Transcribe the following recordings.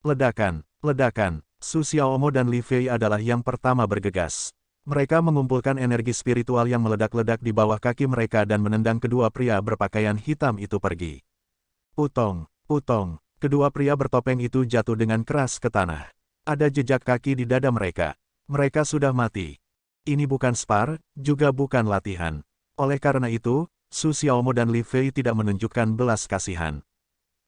Ledakan, ledakan. Su Xiaomo dan Li Fei adalah yang pertama bergegas. Mereka mengumpulkan energi spiritual yang meledak-ledak di bawah kaki mereka dan menendang kedua pria berpakaian hitam itu pergi. Putong, putong. Kedua pria bertopeng itu jatuh dengan keras ke tanah. Ada jejak kaki di dada mereka. Mereka sudah mati. Ini bukan spar, juga bukan latihan. Oleh karena itu, Su Xiaomo dan Li Fei tidak menunjukkan belas kasihan.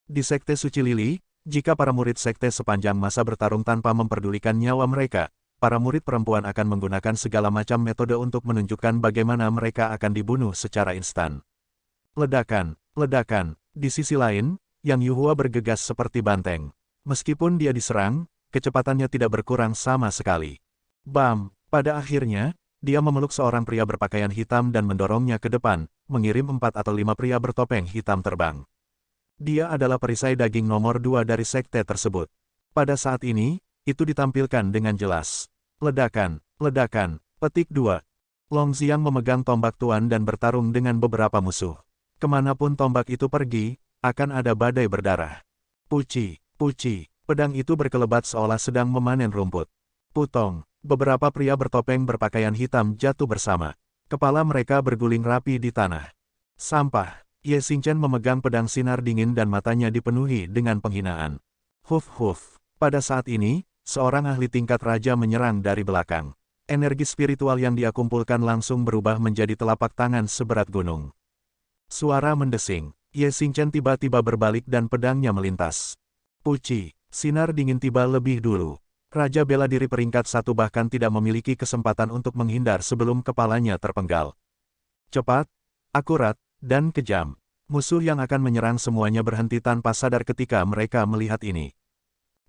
Di Sekte Suci Lili, jika para murid sekte sepanjang masa bertarung tanpa memperdulikan nyawa mereka, para murid perempuan akan menggunakan segala macam metode untuk menunjukkan bagaimana mereka akan dibunuh secara instan. Ledakan, ledakan. Di sisi lain, Yang Yuhua bergegas seperti banteng. Meskipun dia diserang, kecepatannya tidak berkurang sama sekali. Bam! Pada akhirnya, dia memeluk seorang pria berpakaian hitam dan mendorongnya ke depan, mengirim 4 atau 5 pria bertopeng hitam terbang. Dia adalah perisai daging nomor 2 dari sekte tersebut. Pada saat ini, itu ditampilkan dengan jelas. Ledakan, ledakan. Petik 2. Long Xiang memegang tombak tuan dan bertarung dengan beberapa musuh. Kemanapun tombak itu pergi, akan ada badai berdarah. Puci, puci. Pedang itu berkelebat seolah sedang memanen rumput. Putong. Beberapa pria bertopeng berpakaian hitam jatuh bersama. Kepala mereka berguling rapi di tanah. Sampah. Ye Xingchen memegang pedang sinar dingin dan matanya dipenuhi dengan penghinaan. Huf. Pada saat ini, seorang ahli tingkat raja menyerang dari belakang. Energi spiritual yang dia kumpulkan langsung berubah menjadi telapak tangan seberat gunung. Suara mendesing. Ye Xingchen tiba-tiba berbalik dan pedangnya melintas. Puci, sinar dingin tiba lebih dulu. Raja bela diri peringkat 1 bahkan tidak memiliki kesempatan untuk menghindar sebelum kepalanya terpenggal. Cepat, akurat, dan kejam. Musuh yang akan menyerang semuanya berhenti tanpa sadar ketika mereka melihat ini.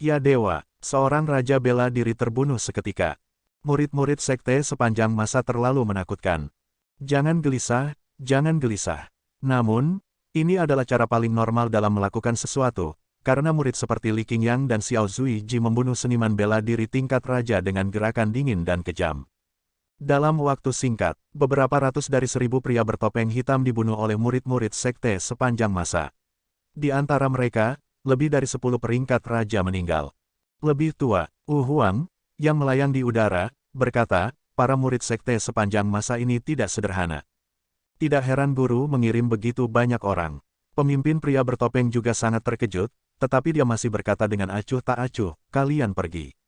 Ya dewa, seorang raja bela diri terbunuh seketika. Murid-murid sekte sepanjang masa terlalu menakutkan. Jangan gelisah, jangan gelisah. Namun, ini adalah cara paling normal dalam melakukan sesuatu, karena murid seperti Li Qingyang dan Xiao Zuiji membunuh seniman bela diri tingkat raja dengan gerakan dingin dan kejam. Dalam waktu singkat, beberapa ratus dari 1000 pria bertopeng hitam dibunuh oleh murid-murid sekte sepanjang masa. Di antara mereka, lebih dari 10 peringkat raja meninggal. Lebih tua, Wu Huang, yang melayang di udara, berkata, para murid sekte sepanjang masa ini tidak sederhana. Tidak heran guru mengirim begitu banyak orang. Pemimpin pria bertopeng juga sangat terkejut, tetapi dia masih berkata dengan acuh tak acuh, kalian pergi.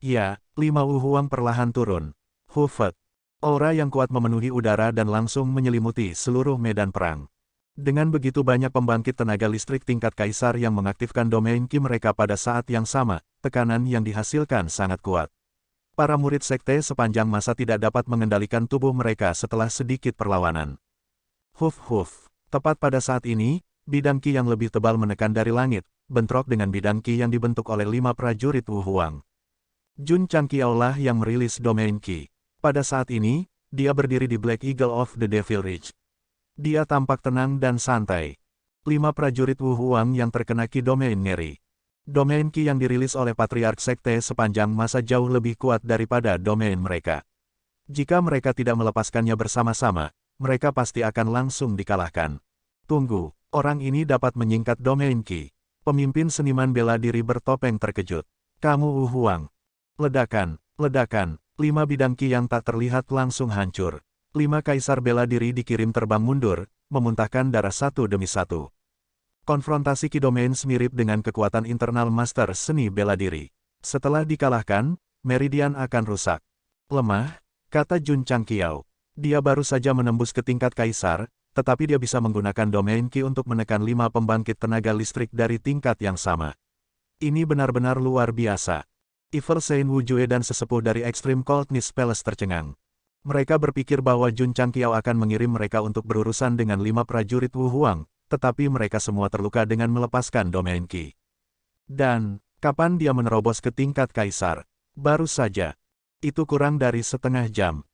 Ya, 5 Wu Huang perlahan turun. Hufet. Aura yang kuat memenuhi udara dan langsung menyelimuti seluruh medan perang. Dengan begitu banyak pembangkit tenaga listrik tingkat kaisar yang mengaktifkan domain Qi mereka pada saat yang sama, tekanan yang dihasilkan sangat kuat. Para murid sekte sepanjang masa tidak dapat mengendalikan tubuh mereka setelah sedikit perlawanan. Huf. Tepat pada saat ini, bidang Qi yang lebih tebal menekan dari langit, bentrok dengan bidang Qi yang dibentuk oleh 5 prajurit Wu Huang. Jun Changqiao lah yang merilis domain Qi. Pada saat ini, dia berdiri di Black Eagle of the Devil Ridge. Dia tampak tenang dan santai. 5 prajurit Wu Huang yang terkena Qi domain ngeri. Domain Qi yang dirilis oleh Patriark Sekte sepanjang masa jauh lebih kuat daripada domain mereka. Jika mereka tidak melepaskannya bersama-sama, mereka pasti akan langsung dikalahkan. Tunggu, orang ini dapat menyingkat domain Qi. Pemimpin seniman bela diri bertopeng terkejut. Kamu Wu Huang. Ledakan, ledakan. 5 bidang Qi yang tak terlihat langsung hancur. 5 kaisar bela diri dikirim terbang mundur, memuntahkan darah satu demi satu. Konfrontasi Qi domain mirip dengan kekuatan internal master seni bela diri. Setelah dikalahkan, meridian akan rusak. Lemah, kata Jun Changqiao. Dia baru saja menembus ke tingkat kaisar, tetapi dia bisa menggunakan domain Qi untuk menekan 5 pembangkit tenaga listrik dari tingkat yang sama. Ini benar-benar luar biasa. Evil Saint Wu Jue dan sesepuh dari Extreme Coldness Palace tercengang. Mereka berpikir bahwa Jun Changqiao akan mengirim mereka untuk berurusan dengan 5 prajurit Wu Huang, tetapi mereka semua terluka dengan melepaskan domain Qi. Dan, kapan dia menerobos ke tingkat kaisar? Baru saja. Itu kurang dari setengah jam.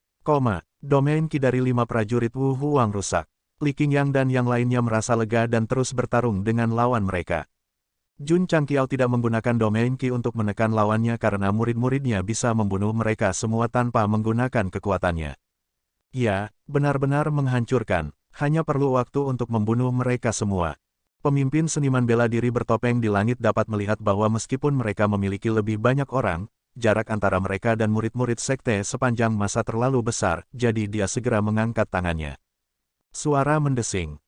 Domain Qi dari 5 prajurit Wu Huang rusak. Li Qingyang dan yang lainnya merasa lega dan terus bertarung dengan lawan mereka. Jun Changqiao tidak menggunakan domain Qi untuk menekan lawannya karena murid-muridnya bisa membunuh mereka semua tanpa menggunakan kekuatannya. Ya, benar-benar menghancurkan, hanya perlu waktu untuk membunuh mereka semua. Pemimpin seniman bela diri bertopeng di langit dapat melihat bahwa meskipun mereka memiliki lebih banyak orang, jarak antara mereka dan murid-murid sekte sepanjang masa terlalu besar, jadi dia segera mengangkat tangannya. Suara mendesing,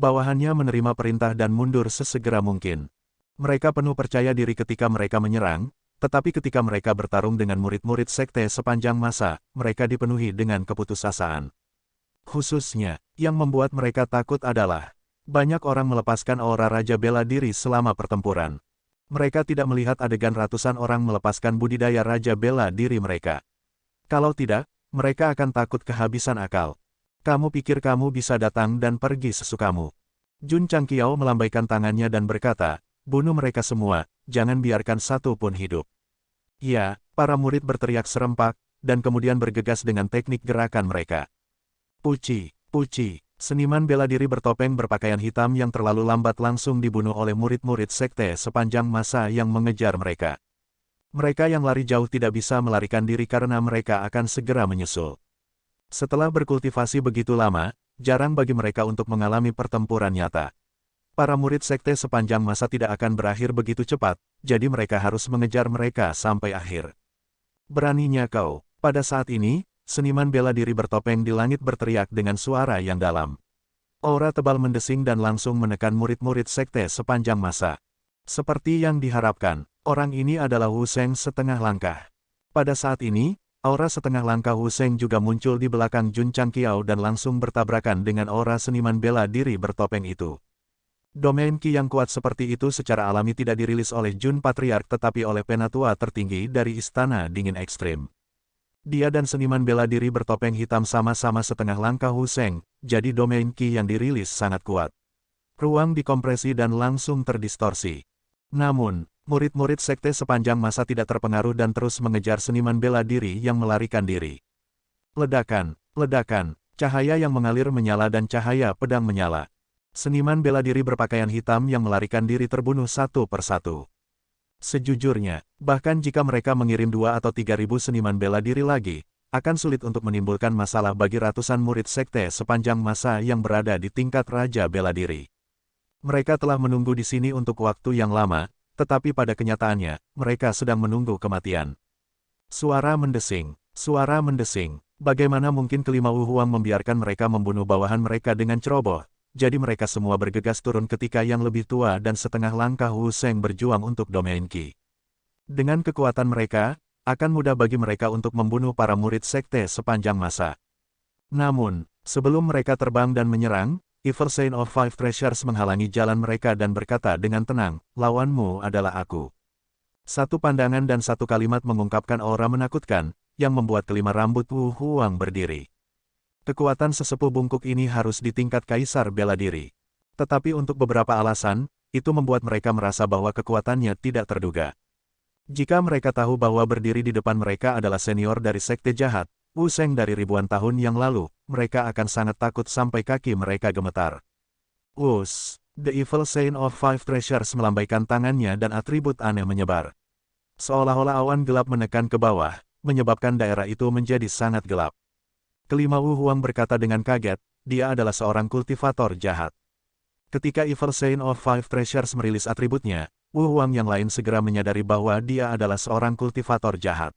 bawahannya menerima perintah dan mundur sesegera mungkin. Mereka penuh percaya diri ketika mereka menyerang, tetapi ketika mereka bertarung dengan murid-murid sekte sepanjang masa, mereka dipenuhi dengan keputusasaan. Khususnya, yang membuat mereka takut adalah banyak orang melepaskan aura Raja Bela Diri selama pertempuran. Mereka tidak melihat adegan ratusan orang melepaskan budidaya Raja Bela Diri mereka. Kalau tidak, mereka akan takut kehabisan akal. Kamu pikir kamu bisa datang dan pergi sesukamu. Jun Changqiao melambaikan tangannya dan berkata, bunuh mereka semua, jangan biarkan satu pun hidup. Ya, para murid berteriak serempak, dan kemudian bergegas dengan teknik gerakan mereka. Puci. Seniman bela diri bertopeng berpakaian hitam yang terlalu lambat langsung dibunuh oleh murid-murid sekte sepanjang masa yang mengejar mereka. Mereka yang lari jauh tidak bisa melarikan diri karena mereka akan segera menyusul. Setelah berkultivasi begitu lama, jarang bagi mereka untuk mengalami pertempuran nyata. Para murid sekte sepanjang masa tidak akan berakhir begitu cepat, jadi mereka harus mengejar mereka sampai akhir. Beraninya kau. Pada saat ini, seniman bela diri bertopeng di langit berteriak dengan suara yang dalam. Aura tebal mendesing dan langsung menekan murid-murid sekte sepanjang masa. Seperti yang diharapkan, orang ini adalah Wu Sheng setengah langkah. Pada saat ini, aura setengah langkah Wu Sheng juga muncul di belakang Jun Changqiao dan langsung bertabrakan dengan aura seniman bela diri bertopeng itu. Domain Qi yang kuat seperti itu secara alami tidak dirilis oleh Jun Patriark tetapi oleh penatua tertinggi dari Istana Dingin Ekstrim. Dia dan seniman bela diri bertopeng hitam sama-sama setengah langkah Wu Sheng, jadi domain Qi yang dirilis sangat kuat. Ruang dikompresi dan langsung terdistorsi. Namun, murid-murid sekte sepanjang masa tidak terpengaruh dan terus mengejar seniman bela diri yang melarikan diri. Ledakan, cahaya yang mengalir menyala dan cahaya pedang menyala. Seniman bela diri berpakaian hitam yang melarikan diri terbunuh satu persatu. Sejujurnya, bahkan jika mereka mengirim 2 atau 3.000 seniman bela diri lagi, akan sulit untuk menimbulkan masalah bagi ratusan murid sekte sepanjang masa yang berada di tingkat Raja Bela Diri. Mereka telah menunggu di sini untuk waktu yang lama, tetapi pada kenyataannya, mereka sedang menunggu kematian. Suara mendesing. Bagaimana mungkin kelima Wu Huang membiarkan mereka membunuh bawahan mereka dengan ceroboh? Jadi mereka semua bergegas turun ketika yang lebih tua dan setengah langkah Wu Sheng berjuang untuk domain Qi. Dengan kekuatan mereka, akan mudah bagi mereka untuk membunuh para murid sekte sepanjang masa. Namun, sebelum mereka terbang dan menyerang, Evil Saint of Five Treasures menghalangi jalan mereka dan berkata dengan tenang, lawanmu adalah aku. Satu pandangan dan satu kalimat mengungkapkan aura menakutkan, yang membuat kelima rambut Wu Huang berdiri. Kekuatan sesepuh bungkuk ini harus di tingkat Kaisar Bela Diri. Tetapi untuk beberapa alasan, itu membuat mereka merasa bahwa kekuatannya tidak terduga. Jika mereka tahu bahwa berdiri di depan mereka adalah senior dari sekte jahat, Wu Sheng dari ribuan tahun yang lalu, mereka akan sangat takut sampai kaki mereka gemetar. Us, The Evil Saint of Five Treasures melambaikan tangannya dan atribut aneh menyebar. Seolah-olah awan gelap menekan ke bawah, menyebabkan daerah itu menjadi sangat gelap. Kelima Wu Huang berkata dengan kaget, dia adalah seorang kultivator jahat. Ketika Evil Saint of Five Treasures merilis atributnya, Wu Huang yang lain segera menyadari bahwa dia adalah seorang kultivator jahat.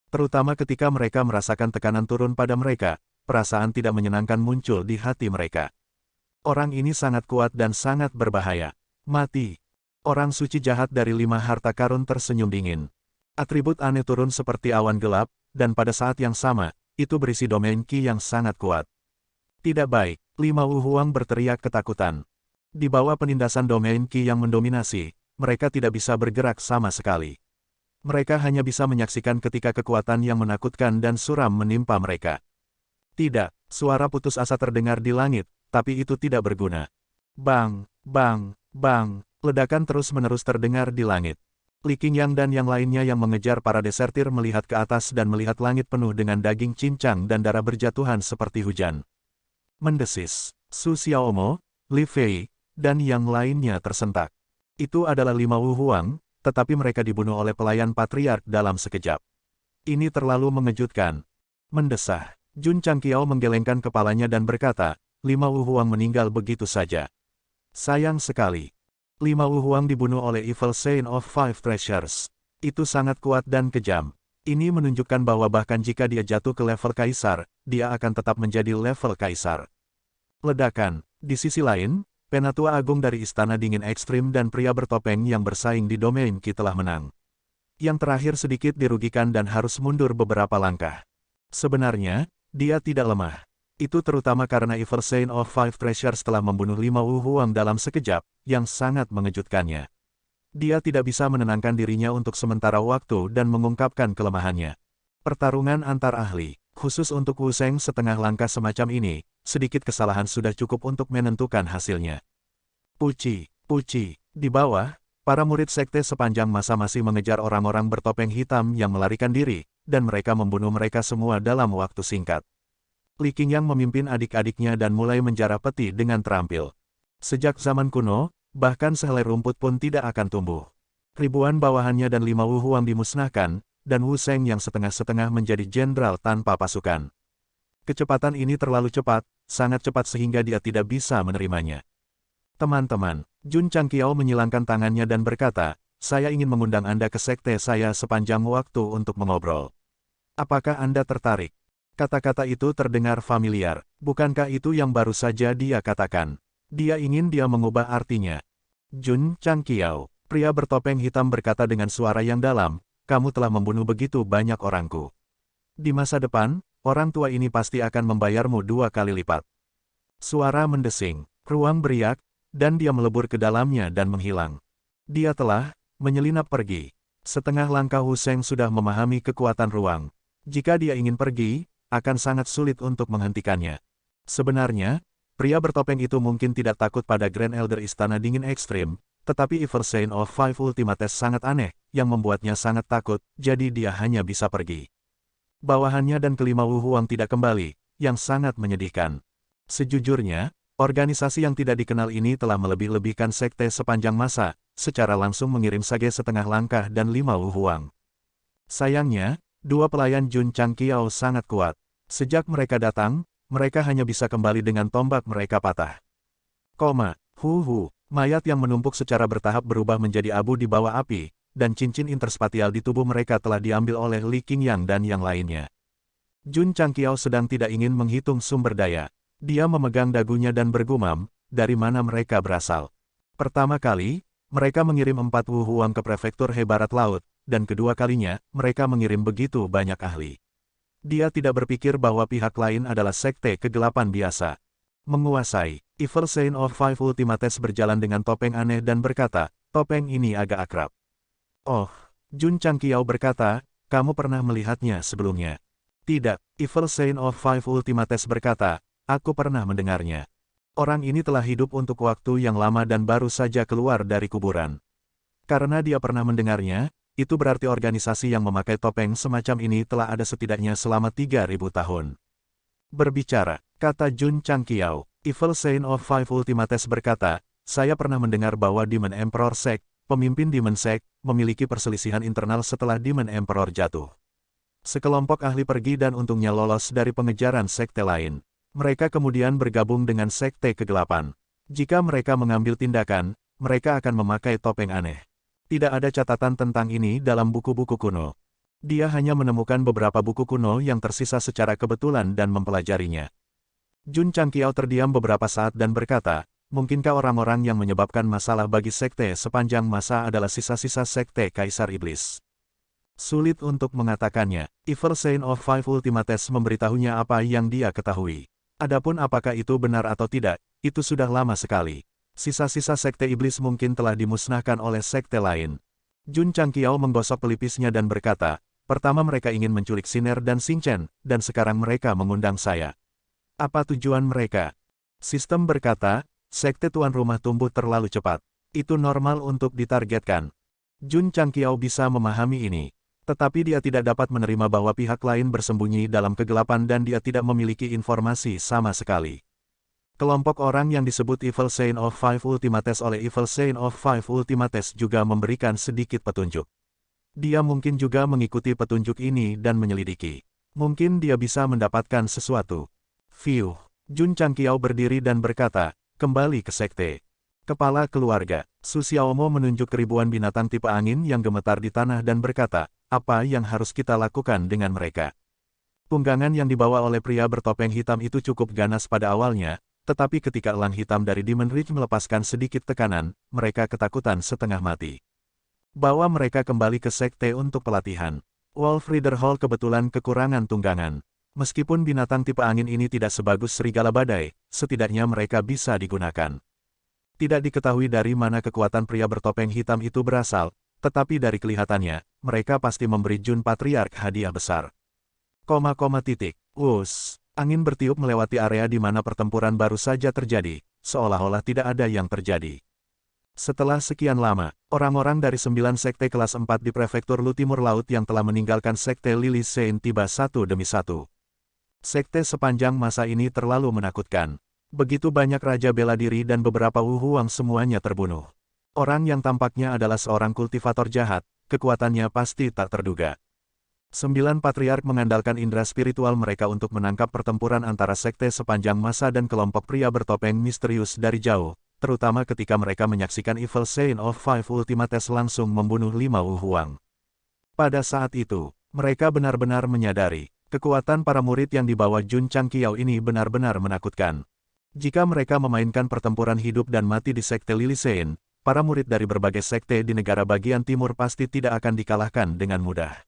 Terutama ketika mereka merasakan tekanan turun pada mereka, perasaan tidak menyenangkan muncul di hati mereka. Orang ini sangat kuat dan sangat berbahaya. Mati. Orang suci jahat dari 5 harta karun tersenyum dingin. Atribut aneh turun seperti awan gelap, dan pada saat yang sama, itu berisi domain Qi yang sangat kuat. Tidak baik, 5 Wu Huang berteriak ketakutan. Di bawah penindasan domain Qi yang mendominasi, mereka tidak bisa bergerak sama sekali. Mereka hanya bisa menyaksikan ketika kekuatan yang menakutkan dan suram menimpa mereka. Tidak, suara putus asa terdengar di langit, tapi itu tidak berguna. Bang, bang, bang, ledakan terus-menerus terdengar di langit. Li Qingyang dan yang lainnya yang mengejar para desertir melihat ke atas dan melihat langit penuh dengan daging cincang dan darah berjatuhan seperti hujan. Mendesis, Su Xiaomo, Li Fei, dan yang lainnya tersentak. Itu adalah 5 Wu Huang, tetapi mereka dibunuh oleh pelayan patriark dalam sekejap. Ini terlalu mengejutkan. Mendesah, Jun Changqiao menggelengkan kepalanya dan berkata, 5 Wu Huang meninggal begitu saja. Sayang sekali. 5 Wu Huang dibunuh oleh Evil Saint of Five Treasures. Itu sangat kuat dan kejam. Ini menunjukkan bahwa bahkan jika dia jatuh ke level Kaisar, dia akan tetap menjadi level Kaisar. Ledakan. Di sisi lain, Penatua Agung dari Istana Dingin Ekstrim dan pria bertopeng yang bersaing di domain Qi telah menang. Yang terakhir sedikit dirugikan dan harus mundur beberapa langkah. Sebenarnya, dia tidak lemah. Itu terutama karena Evil Saint of Five Treasures telah membunuh 5 Wu Huang dalam sekejap, yang sangat mengejutkannya. Dia tidak bisa menenangkan dirinya untuk sementara waktu dan mengungkapkan kelemahannya. Pertarungan antar ahli, khusus untuk Wu Sheng setengah langkah semacam ini, sedikit kesalahan sudah cukup untuk menentukan hasilnya. Puci, di bawah, para murid sekte sepanjang masa masih mengejar orang-orang bertopeng hitam yang melarikan diri, dan mereka membunuh mereka semua dalam waktu singkat. Li Qingyang memimpin adik-adiknya dan mulai menjarah peti dengan terampil. Sejak zaman kuno, bahkan sehelai rumput pun tidak akan tumbuh. Ribuan bawahannya dan 5 Wu Huang dimusnahkan, dan Wu Sheng yang setengah-setengah menjadi jenderal tanpa pasukan. Kecepatan ini terlalu cepat, sangat cepat sehingga dia tidak bisa menerimanya. Teman-teman, Jun Changqiao menyilangkan tangannya dan berkata, saya ingin mengundang Anda ke sekte saya sepanjang waktu untuk mengobrol. Apakah Anda tertarik? Kata-kata itu terdengar familiar, bukankah itu yang baru saja dia katakan? Dia ingin dia mengubah artinya. Jun Changqiao, pria bertopeng hitam berkata dengan suara yang dalam, kamu telah membunuh begitu banyak orangku. Di masa depan, orang tua ini pasti akan membayarmu 2 kali lipat. Suara mendesing, ruang beriak, dan dia melebur ke dalamnya dan menghilang. Dia telah menyelinap pergi. Setengah langkah Wu Sheng sudah memahami kekuatan ruang. Jika dia ingin pergi, akan sangat sulit untuk menghentikannya. Sebenarnya, pria bertopeng itu mungkin tidak takut pada Grand Elder Istana Dingin Ekstrim, tetapi Evil Saint of Five Ultimates sangat aneh, yang membuatnya sangat takut, jadi dia hanya bisa pergi. Bawahannya dan kelima Wu Huang tidak kembali, yang sangat menyedihkan. Sejujurnya, organisasi yang tidak dikenal ini telah melebih-lebihkan sekte sepanjang masa, secara langsung mengirim Sage setengah langkah dan 5 Wu Huang. Sayangnya, 2 pelayan Jun Changqiao sangat kuat. Sejak mereka datang, mereka hanya bisa kembali dengan tombak mereka patah. Mayat yang menumpuk secara bertahap berubah menjadi abu di bawah api, dan cincin interspatial di tubuh mereka telah diambil oleh Li Qingyang dan yang lainnya. Jun Changqiao sedang tidak ingin menghitung sumber daya. Dia memegang dagunya dan bergumam, dari mana mereka berasal. Pertama kali, mereka mengirim 4 Wu Huang ke prefektur He Barat Laut, dan kedua kalinya, mereka mengirim begitu banyak ahli. Dia tidak berpikir bahwa pihak lain adalah sekte kegelapan biasa. Menguasai, Evil Saint of Five Ultimates berjalan dengan topeng aneh dan berkata, topeng ini agak akrab. Oh, Jun Changqiao berkata, kamu pernah melihatnya sebelumnya. Tidak, Evil Saint of Five Ultimates berkata, aku pernah mendengarnya. Orang ini telah hidup untuk waktu yang lama dan baru saja keluar dari kuburan. Karena dia pernah mendengarnya, itu berarti organisasi yang memakai topeng semacam ini telah ada setidaknya selama 3.000 tahun. Berbicara, kata Jun Changqiao, Evil Saint of Five Ultimates berkata, saya pernah mendengar bahwa Demon Emperor Sect, pemimpin Demon Sect, memiliki perselisihan internal setelah Demon Emperor jatuh. Sekelompok ahli pergi dan untungnya lolos dari pengejaran sekte lain. Mereka kemudian bergabung dengan sekte kegelapan. Jika mereka mengambil tindakan, mereka akan memakai topeng aneh. Tidak ada catatan tentang ini dalam buku-buku kuno. Dia hanya menemukan beberapa buku kuno yang tersisa secara kebetulan dan mempelajarinya. Jun Changqiao terdiam beberapa saat dan berkata, mungkinkah orang-orang yang menyebabkan masalah bagi sekte sepanjang masa adalah sisa-sisa sekte Kaisar Iblis? Sulit untuk mengatakannya. Evil Saint of Five Ultimates memberitahunya apa yang dia ketahui. Adapun apakah itu benar atau tidak, itu sudah lama sekali. Sisa-sisa sekte iblis mungkin telah dimusnahkan oleh sekte lain. Jun Changqiao menggosok pelipisnya dan berkata, pertama mereka ingin menculik Siner dan Xingchen, dan sekarang mereka mengundang saya. Apa tujuan mereka? Sistem berkata, sekte tuan rumah tumbuh terlalu cepat. Itu normal untuk ditargetkan. Jun Changqiao bisa memahami ini. Tetapi dia tidak dapat menerima bahwa pihak lain bersembunyi dalam kegelapan dan dia tidak memiliki informasi sama sekali. Kelompok orang yang disebut Evil Saint of Five Ultimates oleh Evil Saint of Five Ultimates juga memberikan sedikit petunjuk. Dia mungkin juga mengikuti petunjuk ini dan menyelidiki. Mungkin dia bisa mendapatkan sesuatu. Jun Changqiao berdiri dan berkata, kembali ke sekte. Kepala keluarga, Su Xiaomo menunjuk ribuan binatang tipe angin yang gemetar di tanah dan berkata, apa yang harus kita lakukan dengan mereka? Tunggangan yang dibawa oleh pria bertopeng hitam itu cukup ganas pada awalnya, tetapi ketika elang hitam dari Demon Ridge melepaskan sedikit tekanan, mereka ketakutan setengah mati. Bawa mereka kembali ke sekte untuk pelatihan. Wolf Rider Hall kebetulan kekurangan tunggangan. Meskipun binatang tipe angin ini tidak sebagus serigala badai, setidaknya mereka bisa digunakan. Tidak diketahui dari mana kekuatan pria bertopeng hitam itu berasal, tetapi dari kelihatannya, mereka pasti memberi Jun Patriark hadiah besar. Angin bertiup melewati area di mana pertempuran baru saja terjadi, seolah-olah tidak ada yang terjadi. Setelah sekian lama, orang-orang dari 9 sekte kelas 4 di prefektur Lu Timur Laut yang telah meninggalkan sekte Lily Sein tiba satu demi satu. Sekte sepanjang masa ini terlalu menakutkan. Begitu banyak raja bela diri dan beberapa wuhuang semuanya terbunuh. Orang yang tampaknya adalah seorang kultivator jahat, kekuatannya pasti tak terduga. 9 patriark mengandalkan indera spiritual mereka untuk menangkap pertempuran antara sekte sepanjang masa dan kelompok pria bertopeng misterius dari jauh, terutama ketika mereka menyaksikan Evil Saint of Five Ultimates langsung membunuh 5 wuhuang. Pada saat itu, mereka benar-benar menyadari, kekuatan para murid yang dibawa Jun Changqiao ini benar-benar menakutkan. Jika mereka memainkan pertempuran hidup dan mati di sekte Lily Sein, para murid dari berbagai sekte di negara bagian timur pasti tidak akan dikalahkan dengan mudah.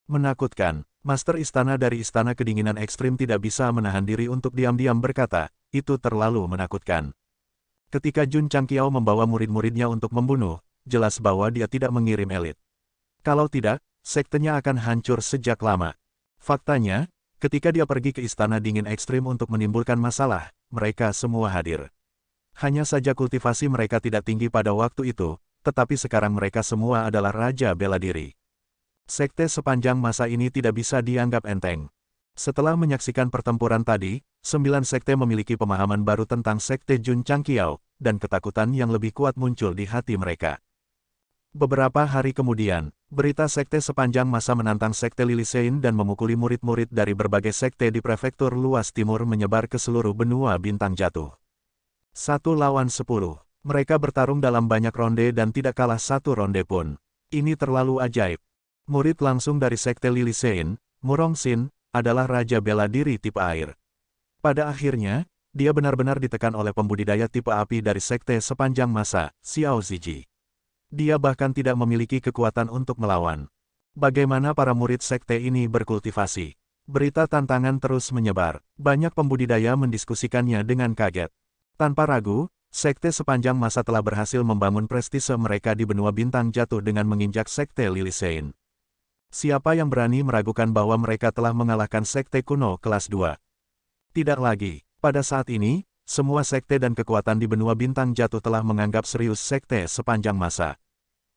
Menakutkan, Master Istana dari Istana Kedinginan Ekstrim tidak bisa menahan diri untuk diam-diam berkata, itu terlalu menakutkan. Ketika Jun Changqiao membawa murid-muridnya untuk membunuh, jelas bahwa dia tidak mengirim elit. Kalau tidak, sektenya akan hancur sejak lama. Faktanya, ketika dia pergi ke Istana Dingin Ekstrim untuk menimbulkan masalah, mereka semua hadir. Hanya saja kultivasi mereka tidak tinggi pada waktu itu, tetapi sekarang mereka semua adalah raja bela diri. Sekte sepanjang masa ini tidak bisa dianggap enteng. Setelah menyaksikan pertempuran tadi, 9 sekte memiliki pemahaman baru tentang sekte Jun Changqiao, dan ketakutan yang lebih kuat muncul di hati mereka. Beberapa hari kemudian, berita sekte sepanjang masa menantang sekte Lily Sein dan memukuli murid-murid dari berbagai sekte di prefektur luas timur menyebar ke seluruh benua bintang jatuh. 1 lawan 10. Mereka bertarung dalam banyak ronde dan tidak kalah satu ronde pun. Ini terlalu ajaib. Murid langsung dari sekte Lily Sein, Murong Xin, adalah raja bela diri tipe air. Pada akhirnya, dia benar-benar ditekan oleh pembudidaya tipe api dari sekte sepanjang masa, Xiao Ziji. Dia bahkan tidak memiliki kekuatan untuk melawan. Bagaimana para murid sekte ini berkultivasi? Berita tantangan terus menyebar. Banyak pembudidaya mendiskusikannya dengan kaget. Tanpa ragu, sekte sepanjang masa telah berhasil membangun prestise mereka di benua bintang jatuh dengan menginjak sekte Lily Sein. Siapa yang berani meragukan bahwa mereka telah mengalahkan sekte kuno kelas 2? Tidak lagi. Pada saat ini, semua sekte dan kekuatan di benua bintang jatuh telah menganggap serius sekte sepanjang masa.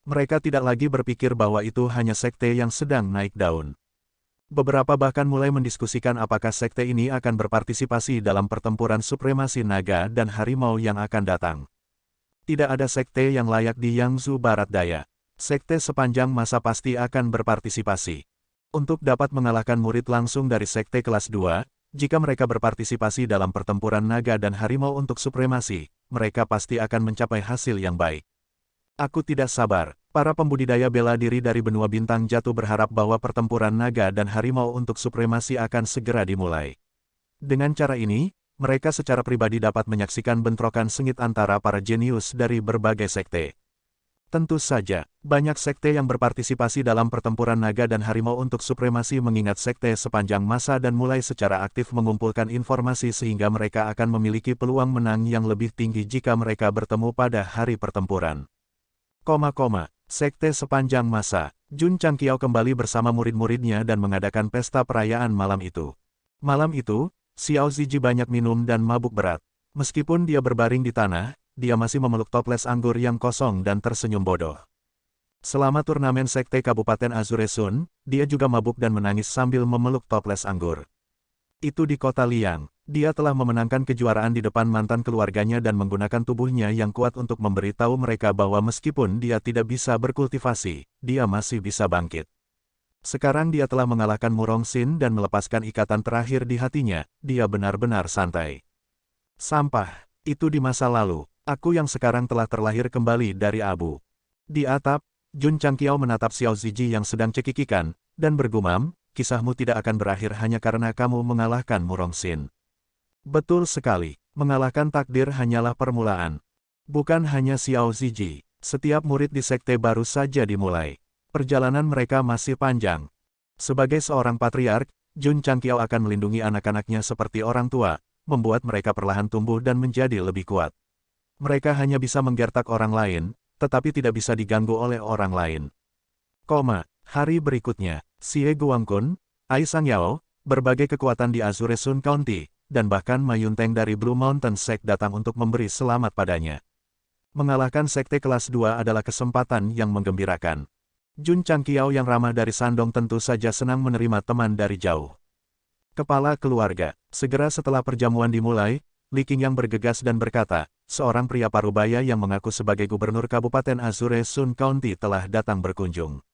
Mereka tidak lagi berpikir bahwa itu hanya sekte yang sedang naik daun. Beberapa bahkan mulai mendiskusikan apakah sekte ini akan berpartisipasi dalam pertempuran supremasi naga dan harimau yang akan datang. Tidak ada sekte yang layak di Yangzhou Barat Daya. Sekte sepanjang masa pasti akan berpartisipasi. Untuk dapat mengalahkan murid langsung dari sekte kelas 2, jika mereka berpartisipasi dalam pertempuran naga dan harimau untuk supremasi, mereka pasti akan mencapai hasil yang baik. Aku tidak sabar. Para pembudidaya bela diri dari benua bintang jatuh berharap bahwa pertempuran naga dan harimau untuk supremasi akan segera dimulai. Dengan cara ini, mereka secara pribadi dapat menyaksikan bentrokan sengit antara para jenius dari berbagai sekte. Tentu saja, banyak sekte yang berpartisipasi dalam pertempuran naga dan harimau untuk supremasi mengingat sekte sepanjang masa dan mulai secara aktif mengumpulkan informasi sehingga mereka akan memiliki peluang menang yang lebih tinggi jika mereka bertemu pada hari pertempuran. Sekte sepanjang masa, Jun Changqiao kembali bersama murid-muridnya dan mengadakan pesta perayaan malam itu. Malam itu, Xiao Ziji banyak minum dan mabuk berat. Meskipun dia berbaring di tanah, dia masih memeluk toples anggur yang kosong dan tersenyum bodoh. Selama turnamen sekte Kabupaten Azure Sun, dia juga mabuk dan menangis sambil memeluk toples anggur. Itu di kota Liang. Dia telah memenangkan kejuaraan di depan mantan keluarganya dan menggunakan tubuhnya yang kuat untuk memberitahu mereka bahwa meskipun dia tidak bisa berkultivasi, dia masih bisa bangkit. Sekarang dia telah mengalahkan Murong Xin dan melepaskan ikatan terakhir di hatinya, dia benar-benar santai. Sampah, itu di masa lalu. Aku yang sekarang telah terlahir kembali dari abu. Di atap, Jun Changqiao menatap Xiao Ziji yang sedang cekikikan, dan bergumam, kisahmu tidak akan berakhir hanya karena kamu mengalahkan Murongxin. Betul sekali, mengalahkan takdir hanyalah permulaan. Bukan hanya Xiao Ziji, setiap murid di sekte baru saja dimulai. Perjalanan mereka masih panjang. Sebagai seorang patriark, Jun Changqiao akan melindungi anak-anaknya seperti orang tua, membuat mereka perlahan tumbuh dan menjadi lebih kuat. Mereka hanya bisa menggertak orang lain, tetapi tidak bisa diganggu oleh orang lain. Hari berikutnya, Xie Guangqun, Ai Sangyao, berbagai kekuatan di Azure Sun County, dan bahkan Ma Yunteng dari Blue Mountain Sect datang untuk memberi selamat padanya. Mengalahkan sekte kelas 2 adalah kesempatan yang menggembirakan. Jun Changqiao yang ramah dari Shandong tentu saja senang menerima teman dari jauh. Kepala keluarga, segera setelah perjamuan dimulai, Li Qingyang bergegas dan berkata, seorang pria parubaya yang mengaku sebagai gubernur Kabupaten Azure Sun County telah datang berkunjung.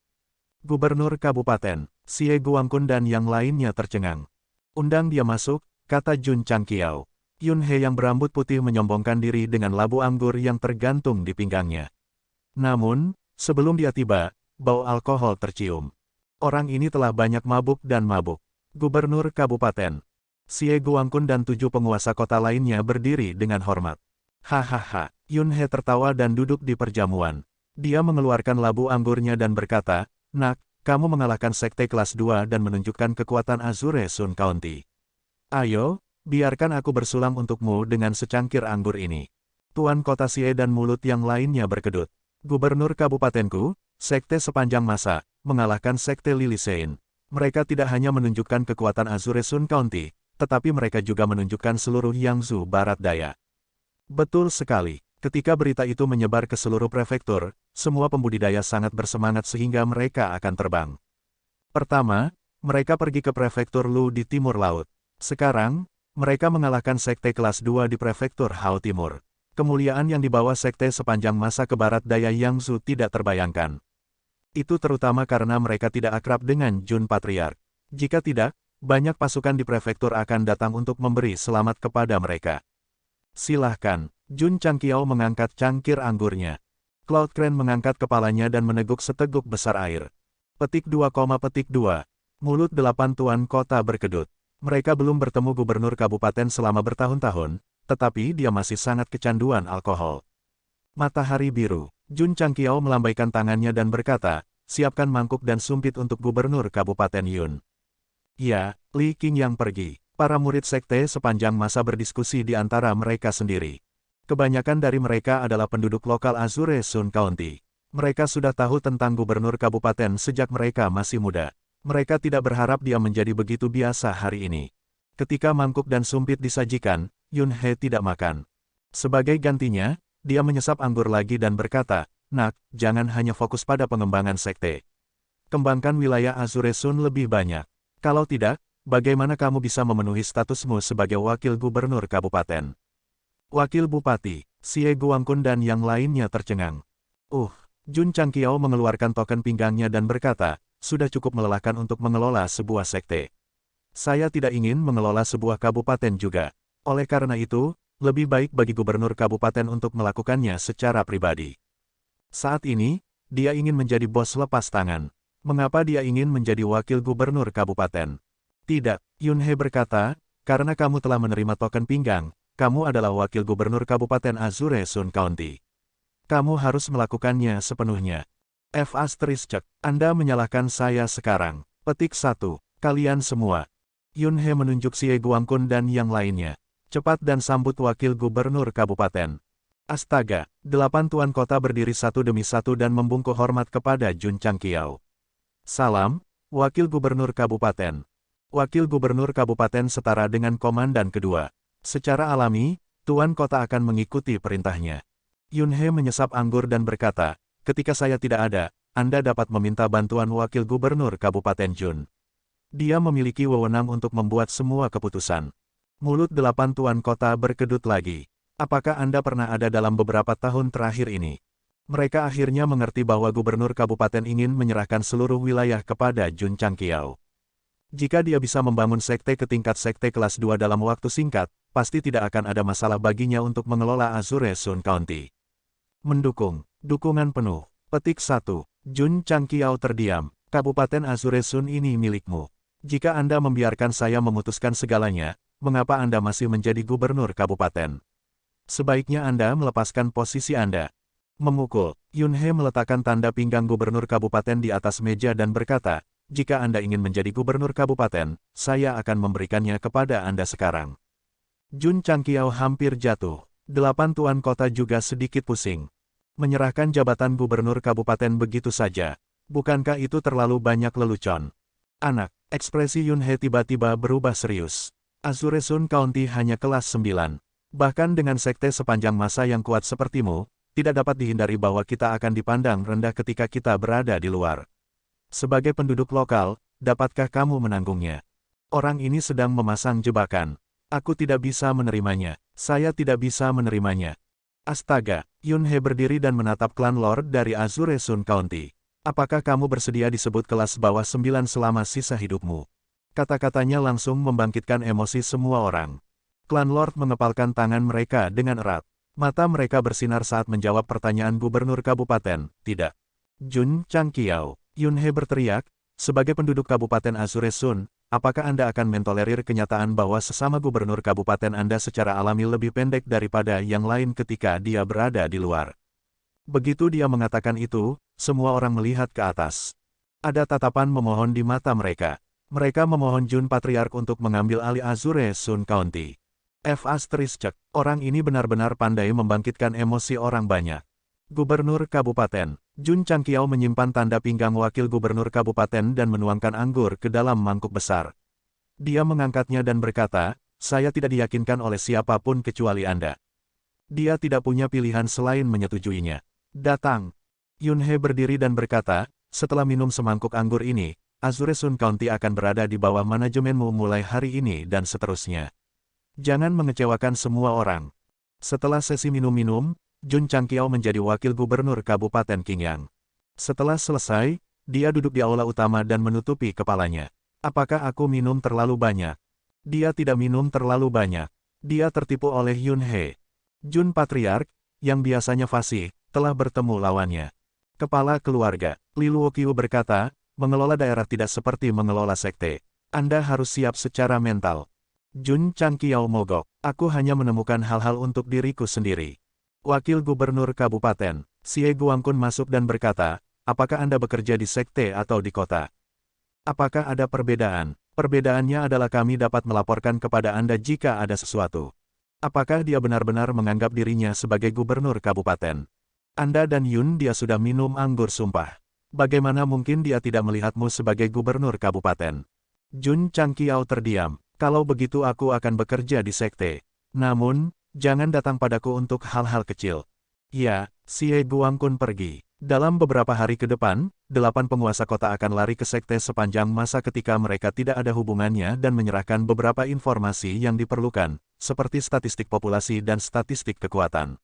Gubernur Kabupaten, Xie Guangqun dan yang lainnya tercengang. Undang dia masuk, kata Jun Changqiao. Yun He yang berambut putih menyombongkan diri dengan labu anggur yang tergantung di pinggangnya. Namun, sebelum dia tiba, bau alkohol tercium. Orang ini telah banyak mabuk dan mabuk. Gubernur Kabupaten, Xie Guangqun dan 7 penguasa kota lainnya berdiri dengan hormat. Hahaha, Yun He tertawa dan duduk di perjamuan. Dia mengeluarkan labu anggurnya dan berkata, Nak, kamu mengalahkan sekte kelas 2 dan menunjukkan kekuatan Azure Sun County. Ayo, biarkan aku bersulam untukmu dengan secangkir anggur ini. Tuan kota Xie dan mulut yang lainnya berkedut. Gubernur kabupatenku, sekte sepanjang masa, mengalahkan sekte Lilisein. Mereka tidak hanya menunjukkan kekuatan Azure Sun County, tetapi mereka juga menunjukkan seluruh Yangzhou Barat Daya. Betul sekali, ketika berita itu menyebar ke seluruh prefektur, semua pembudidaya sangat bersemangat sehingga mereka akan terbang. Pertama, mereka pergi ke prefektur Lu di timur laut. Sekarang, mereka mengalahkan sekte kelas 2 di prefektur Hao Timur. Kemuliaan yang dibawa sekte sepanjang masa ke barat daya Yangzhou tidak terbayangkan. Itu terutama karena mereka tidak akrab dengan Jun Patriark. Jika tidak, banyak pasukan di prefektur akan datang untuk memberi selamat kepada mereka. Silahkan, Jun Changqiao mengangkat cangkir anggurnya. Cloud Crane mengangkat kepalanya dan meneguk seteguk besar air. Petik 2, Mulut 8 tuan kota berkedut. Mereka belum bertemu gubernur kabupaten selama bertahun-tahun, tetapi dia masih sangat kecanduan alkohol. Matahari biru. Jun Changqiao melambaikan tangannya dan berkata, siapkan mangkuk dan sumpit untuk gubernur Kabupaten Yun. Ya, Li Qingyang pergi. Para murid sekte sepanjang masa berdiskusi di antara mereka sendiri. Kebanyakan dari mereka adalah penduduk lokal Azure Sun County. Mereka sudah tahu tentang gubernur kabupaten sejak mereka masih muda. Mereka tidak berharap dia menjadi begitu biasa hari ini. Ketika mangkuk dan sumpit disajikan, Yun He tidak makan. Sebagai gantinya, dia menyesap anggur lagi dan berkata, Nak, jangan hanya fokus pada pengembangan sekte. Kembangkan wilayah Azure Sun lebih banyak. Kalau tidak, bagaimana kamu bisa memenuhi statusmu sebagai wakil gubernur kabupaten? Wakil bupati, Xie Guangqun dan yang lainnya tercengang. Jun Changqiao mengeluarkan token pinggangnya dan berkata, sudah cukup melelahkan untuk mengelola sebuah sekte. Saya tidak ingin mengelola sebuah kabupaten juga. Oleh karena itu, lebih baik bagi gubernur kabupaten untuk melakukannya secara pribadi. Saat ini, dia ingin menjadi bos lepas tangan. Mengapa dia ingin menjadi wakil gubernur kabupaten? Tidak, Yun He berkata, karena kamu telah menerima token pinggang, kamu adalah wakil gubernur kabupaten Azure Sun County. Kamu harus melakukannya sepenuhnya. Anda menyalahkan saya sekarang. Petik 1. Kalian semua. Yun He menunjuk Xie Guangqun dan yang lainnya. Cepat dan sambut wakil gubernur kabupaten. Astaga, 8 tuan kota berdiri satu demi satu dan membungkuk hormat kepada Jun Changqiao. Salam, wakil gubernur kabupaten. Wakil gubernur kabupaten setara dengan komandan kedua. Secara alami, tuan kota akan mengikuti perintahnya. Yun He menyesap anggur dan berkata, ketika saya tidak ada, Anda dapat meminta bantuan wakil gubernur kabupaten Jun. Dia memiliki wewenang untuk membuat semua keputusan. Mulut 8 tuan kota berkedut lagi. Apakah Anda pernah ada dalam beberapa tahun terakhir ini? Mereka akhirnya mengerti bahwa gubernur kabupaten ingin menyerahkan seluruh wilayah kepada Jun Changqiao. Jika dia bisa membangun sekte ke tingkat sekte kelas 2 dalam waktu singkat, pasti tidak akan ada masalah baginya untuk mengelola Azure Sun County. Mendukung. Dukungan penuh. Petik 1. Jun Changqiao terdiam. Kabupaten Azure Sun ini milikmu. Jika Anda membiarkan saya memutuskan segalanya, mengapa Anda masih menjadi gubernur kabupaten? Sebaiknya Anda melepaskan posisi Anda. Memukul. Yunhe meletakkan tanda pinggang gubernur kabupaten di atas meja dan berkata, jika Anda ingin menjadi gubernur kabupaten, saya akan memberikannya kepada Anda sekarang. Jun Changqiao hampir jatuh. 8 tuan kota juga sedikit pusing. Menyerahkan jabatan gubernur kabupaten begitu saja. Bukankah itu terlalu banyak lelucon? Anak, ekspresi Yunhe tiba-tiba berubah serius. Azure Sun County hanya kelas 9. Bahkan dengan sekte sepanjang masa yang kuat sepertimu, tidak dapat dihindari bahwa kita akan dipandang rendah ketika kita berada di luar. Sebagai penduduk lokal, dapatkah kamu menanggungnya? Orang ini sedang memasang jebakan. Aku tidak bisa menerimanya. Saya tidak bisa menerimanya. Astaga, Yunhe berdiri dan menatap klan Lord dari Azure Sun County. Apakah kamu bersedia disebut kelas bawah 9 selama sisa hidupmu? Kata-katanya langsung membangkitkan emosi semua orang. Klan Lord mengepalkan tangan mereka dengan erat. Mata mereka bersinar saat menjawab pertanyaan gubernur kabupaten. Tidak. Jun Changqiao. Yunhe berteriak, sebagai penduduk kabupaten Azure Sun, apakah Anda akan mentolerir kenyataan bahwa sesama gubernur kabupaten Anda secara alami lebih pendek daripada yang lain ketika dia berada di luar? Begitu dia mengatakan itu, semua orang melihat ke atas. Ada tatapan memohon di mata mereka. Mereka memohon Jun Patriark untuk mengambil alih Azure Sun County. Orang ini benar-benar pandai membangkitkan emosi orang banyak. Gubernur Kabupaten. Jun Changqiao menyimpan tanda pinggang wakil gubernur kabupaten dan menuangkan anggur ke dalam mangkuk besar. Dia mengangkatnya dan berkata, saya tidak diyakinkan oleh siapapun kecuali Anda. Dia tidak punya pilihan selain menyetujuinya. Datang. Yunhe berdiri dan berkata, setelah minum semangkuk anggur ini, Azure Sun County akan berada di bawah manajemenmu mulai hari ini dan seterusnya. Jangan mengecewakan semua orang. Setelah sesi minum-minum, Jun Changqiao menjadi wakil gubernur Kabupaten Qingyang. Setelah selesai, dia duduk di aula utama dan menutupi kepalanya. Apakah aku minum terlalu banyak? Dia tidak minum terlalu banyak. Dia tertipu oleh Yunhe. Jun Patriark, yang biasanya fasih, telah bertemu lawannya. Kepala keluarga, Li Luoqiu berkata, mengelola daerah tidak seperti mengelola sekte. Anda harus siap secara mental. Jun Changqiao mogok. Aku hanya menemukan hal-hal untuk diriku sendiri. Wakil Gubernur Kabupaten, Xie Guangkun masuk dan berkata, apakah Anda bekerja di sekte atau di kota? Apakah ada perbedaan? Perbedaannya adalah kami dapat melaporkan kepada Anda jika ada sesuatu. Apakah dia benar-benar menganggap dirinya sebagai gubernur kabupaten? Anda dan Yun dia sudah minum anggur sumpah. Bagaimana mungkin dia tidak melihatmu sebagai gubernur kabupaten? Jun Changqiao terdiam. Kalau begitu aku akan bekerja di sekte. Namun, jangan datang padaku untuk hal-hal kecil. Ya, Xie Guangkun pergi. Dalam beberapa hari ke depan, 8 penguasa kota akan lari ke sekte sepanjang masa ketika mereka tidak ada hubungannya dan menyerahkan beberapa informasi yang diperlukan, seperti statistik populasi dan statistik kekuatan.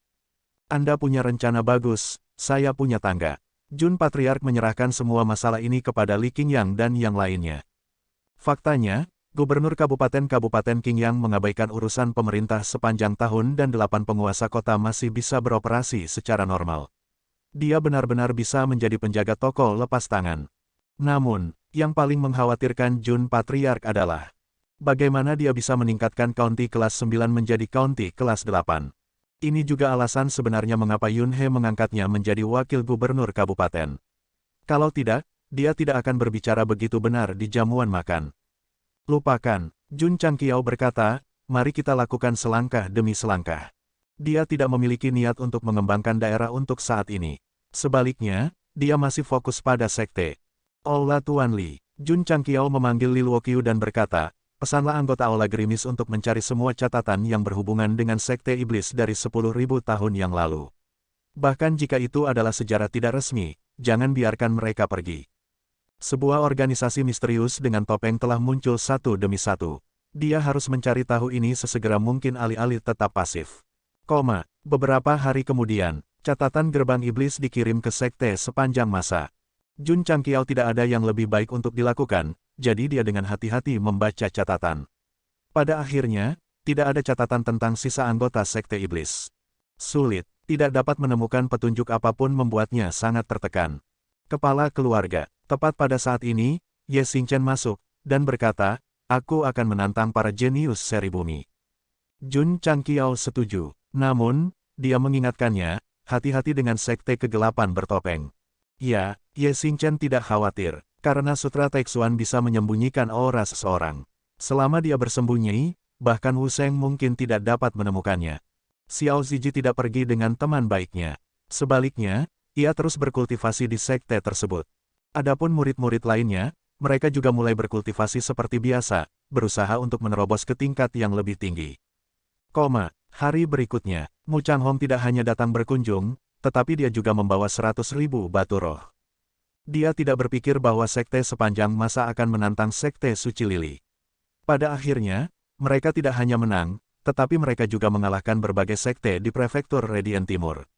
Anda punya rencana bagus, saya punya tangga. Jun Patriark menyerahkan semua masalah ini kepada Li Qingyang dan yang lainnya. Faktanya, Gubernur Kabupaten Qingyang mengabaikan urusan pemerintah sepanjang tahun dan 8 penguasa kota masih bisa beroperasi secara normal. Dia benar-benar bisa menjadi penjaga toko lepas tangan. Namun, yang paling mengkhawatirkan Jun Patriark adalah bagaimana dia bisa meningkatkan county kelas 9 menjadi county kelas 8. Ini juga alasan sebenarnya mengapa Yunhe mengangkatnya menjadi wakil gubernur kabupaten. Kalau tidak, dia tidak akan berbicara begitu benar di jamuan makan. Lupakan, Jun Changqiao berkata, mari kita lakukan selangkah demi selangkah. Dia tidak memiliki niat untuk mengembangkan daerah untuk saat ini. Sebaliknya, dia masih fokus pada sekte. Aula Tuan Li. Jun Changqiao memanggil Li Luoqiu dan berkata, pesanlah anggota Aula Gerimis untuk mencari semua catatan yang berhubungan dengan sekte iblis dari 10.000 tahun yang lalu. Bahkan jika itu adalah sejarah tidak resmi, jangan biarkan mereka pergi. Sebuah organisasi misterius dengan topeng telah muncul satu demi satu. Dia harus mencari tahu ini sesegera mungkin alih-alih tetap pasif. Beberapa hari kemudian, catatan gerbang iblis dikirim ke sekte sepanjang masa. Jun Changqiao tidak ada yang lebih baik untuk dilakukan, jadi dia dengan hati-hati membaca catatan. Pada akhirnya, tidak ada catatan tentang sisa anggota Sekte Iblis. Sulit, tidak dapat menemukan petunjuk apapun membuatnya sangat tertekan. Kepala keluarga, tepat pada saat ini, Ye Xingchen masuk, dan berkata, aku akan menantang para jenius seri bumi. Jun Changqiao setuju, namun, dia mengingatkannya, hati-hati dengan Sekte Kegelapan Bertopeng. Ya, Ye Xingchen tidak khawatir, karena Sutra Taixuan bisa menyembunyikan aura seseorang. Selama dia bersembunyi, bahkan Wu Sheng mungkin tidak dapat menemukannya. Xiao Ziji tidak pergi dengan teman baiknya. Sebaliknya, ia terus berkultivasi di sekte tersebut. Adapun murid-murid lainnya, mereka juga mulai berkultivasi seperti biasa, berusaha untuk menerobos ke tingkat yang lebih tinggi. Hari berikutnya, Mu Changhong tidak hanya datang berkunjung, tetapi dia juga membawa 100.000 batu roh. Dia tidak berpikir bahwa sekte sepanjang masa akan menantang sekte Suci Lili. Pada akhirnya, mereka tidak hanya menang, tetapi mereka juga mengalahkan berbagai sekte di prefektur Radiant Timur.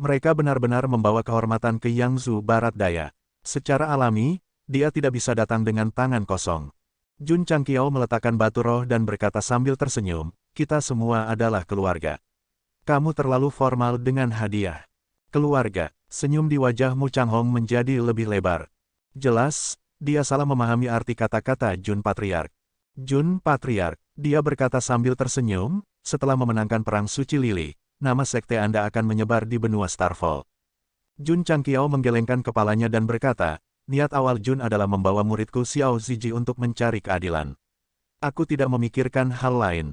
Mereka benar-benar membawa kehormatan ke Yangzhou Barat Daya. Secara alami, dia tidak bisa datang dengan tangan kosong. Jun Changqiao meletakkan batu roh dan berkata sambil tersenyum, kita semua adalah keluarga. Kamu terlalu formal dengan hadiah. Keluarga, senyum di wajah Mu Changhong menjadi lebih lebar. Jelas, dia salah memahami arti kata-kata Jun Patriark. Jun Patriark, dia berkata sambil tersenyum, setelah memenangkan Perang Suci Lili, nama sekte Anda akan menyebar di benua Starfall. Jun Changqiao menggelengkan kepalanya dan berkata, niat awal Jun adalah membawa muridku Xiao Ziji untuk mencari keadilan. Aku tidak memikirkan hal lain.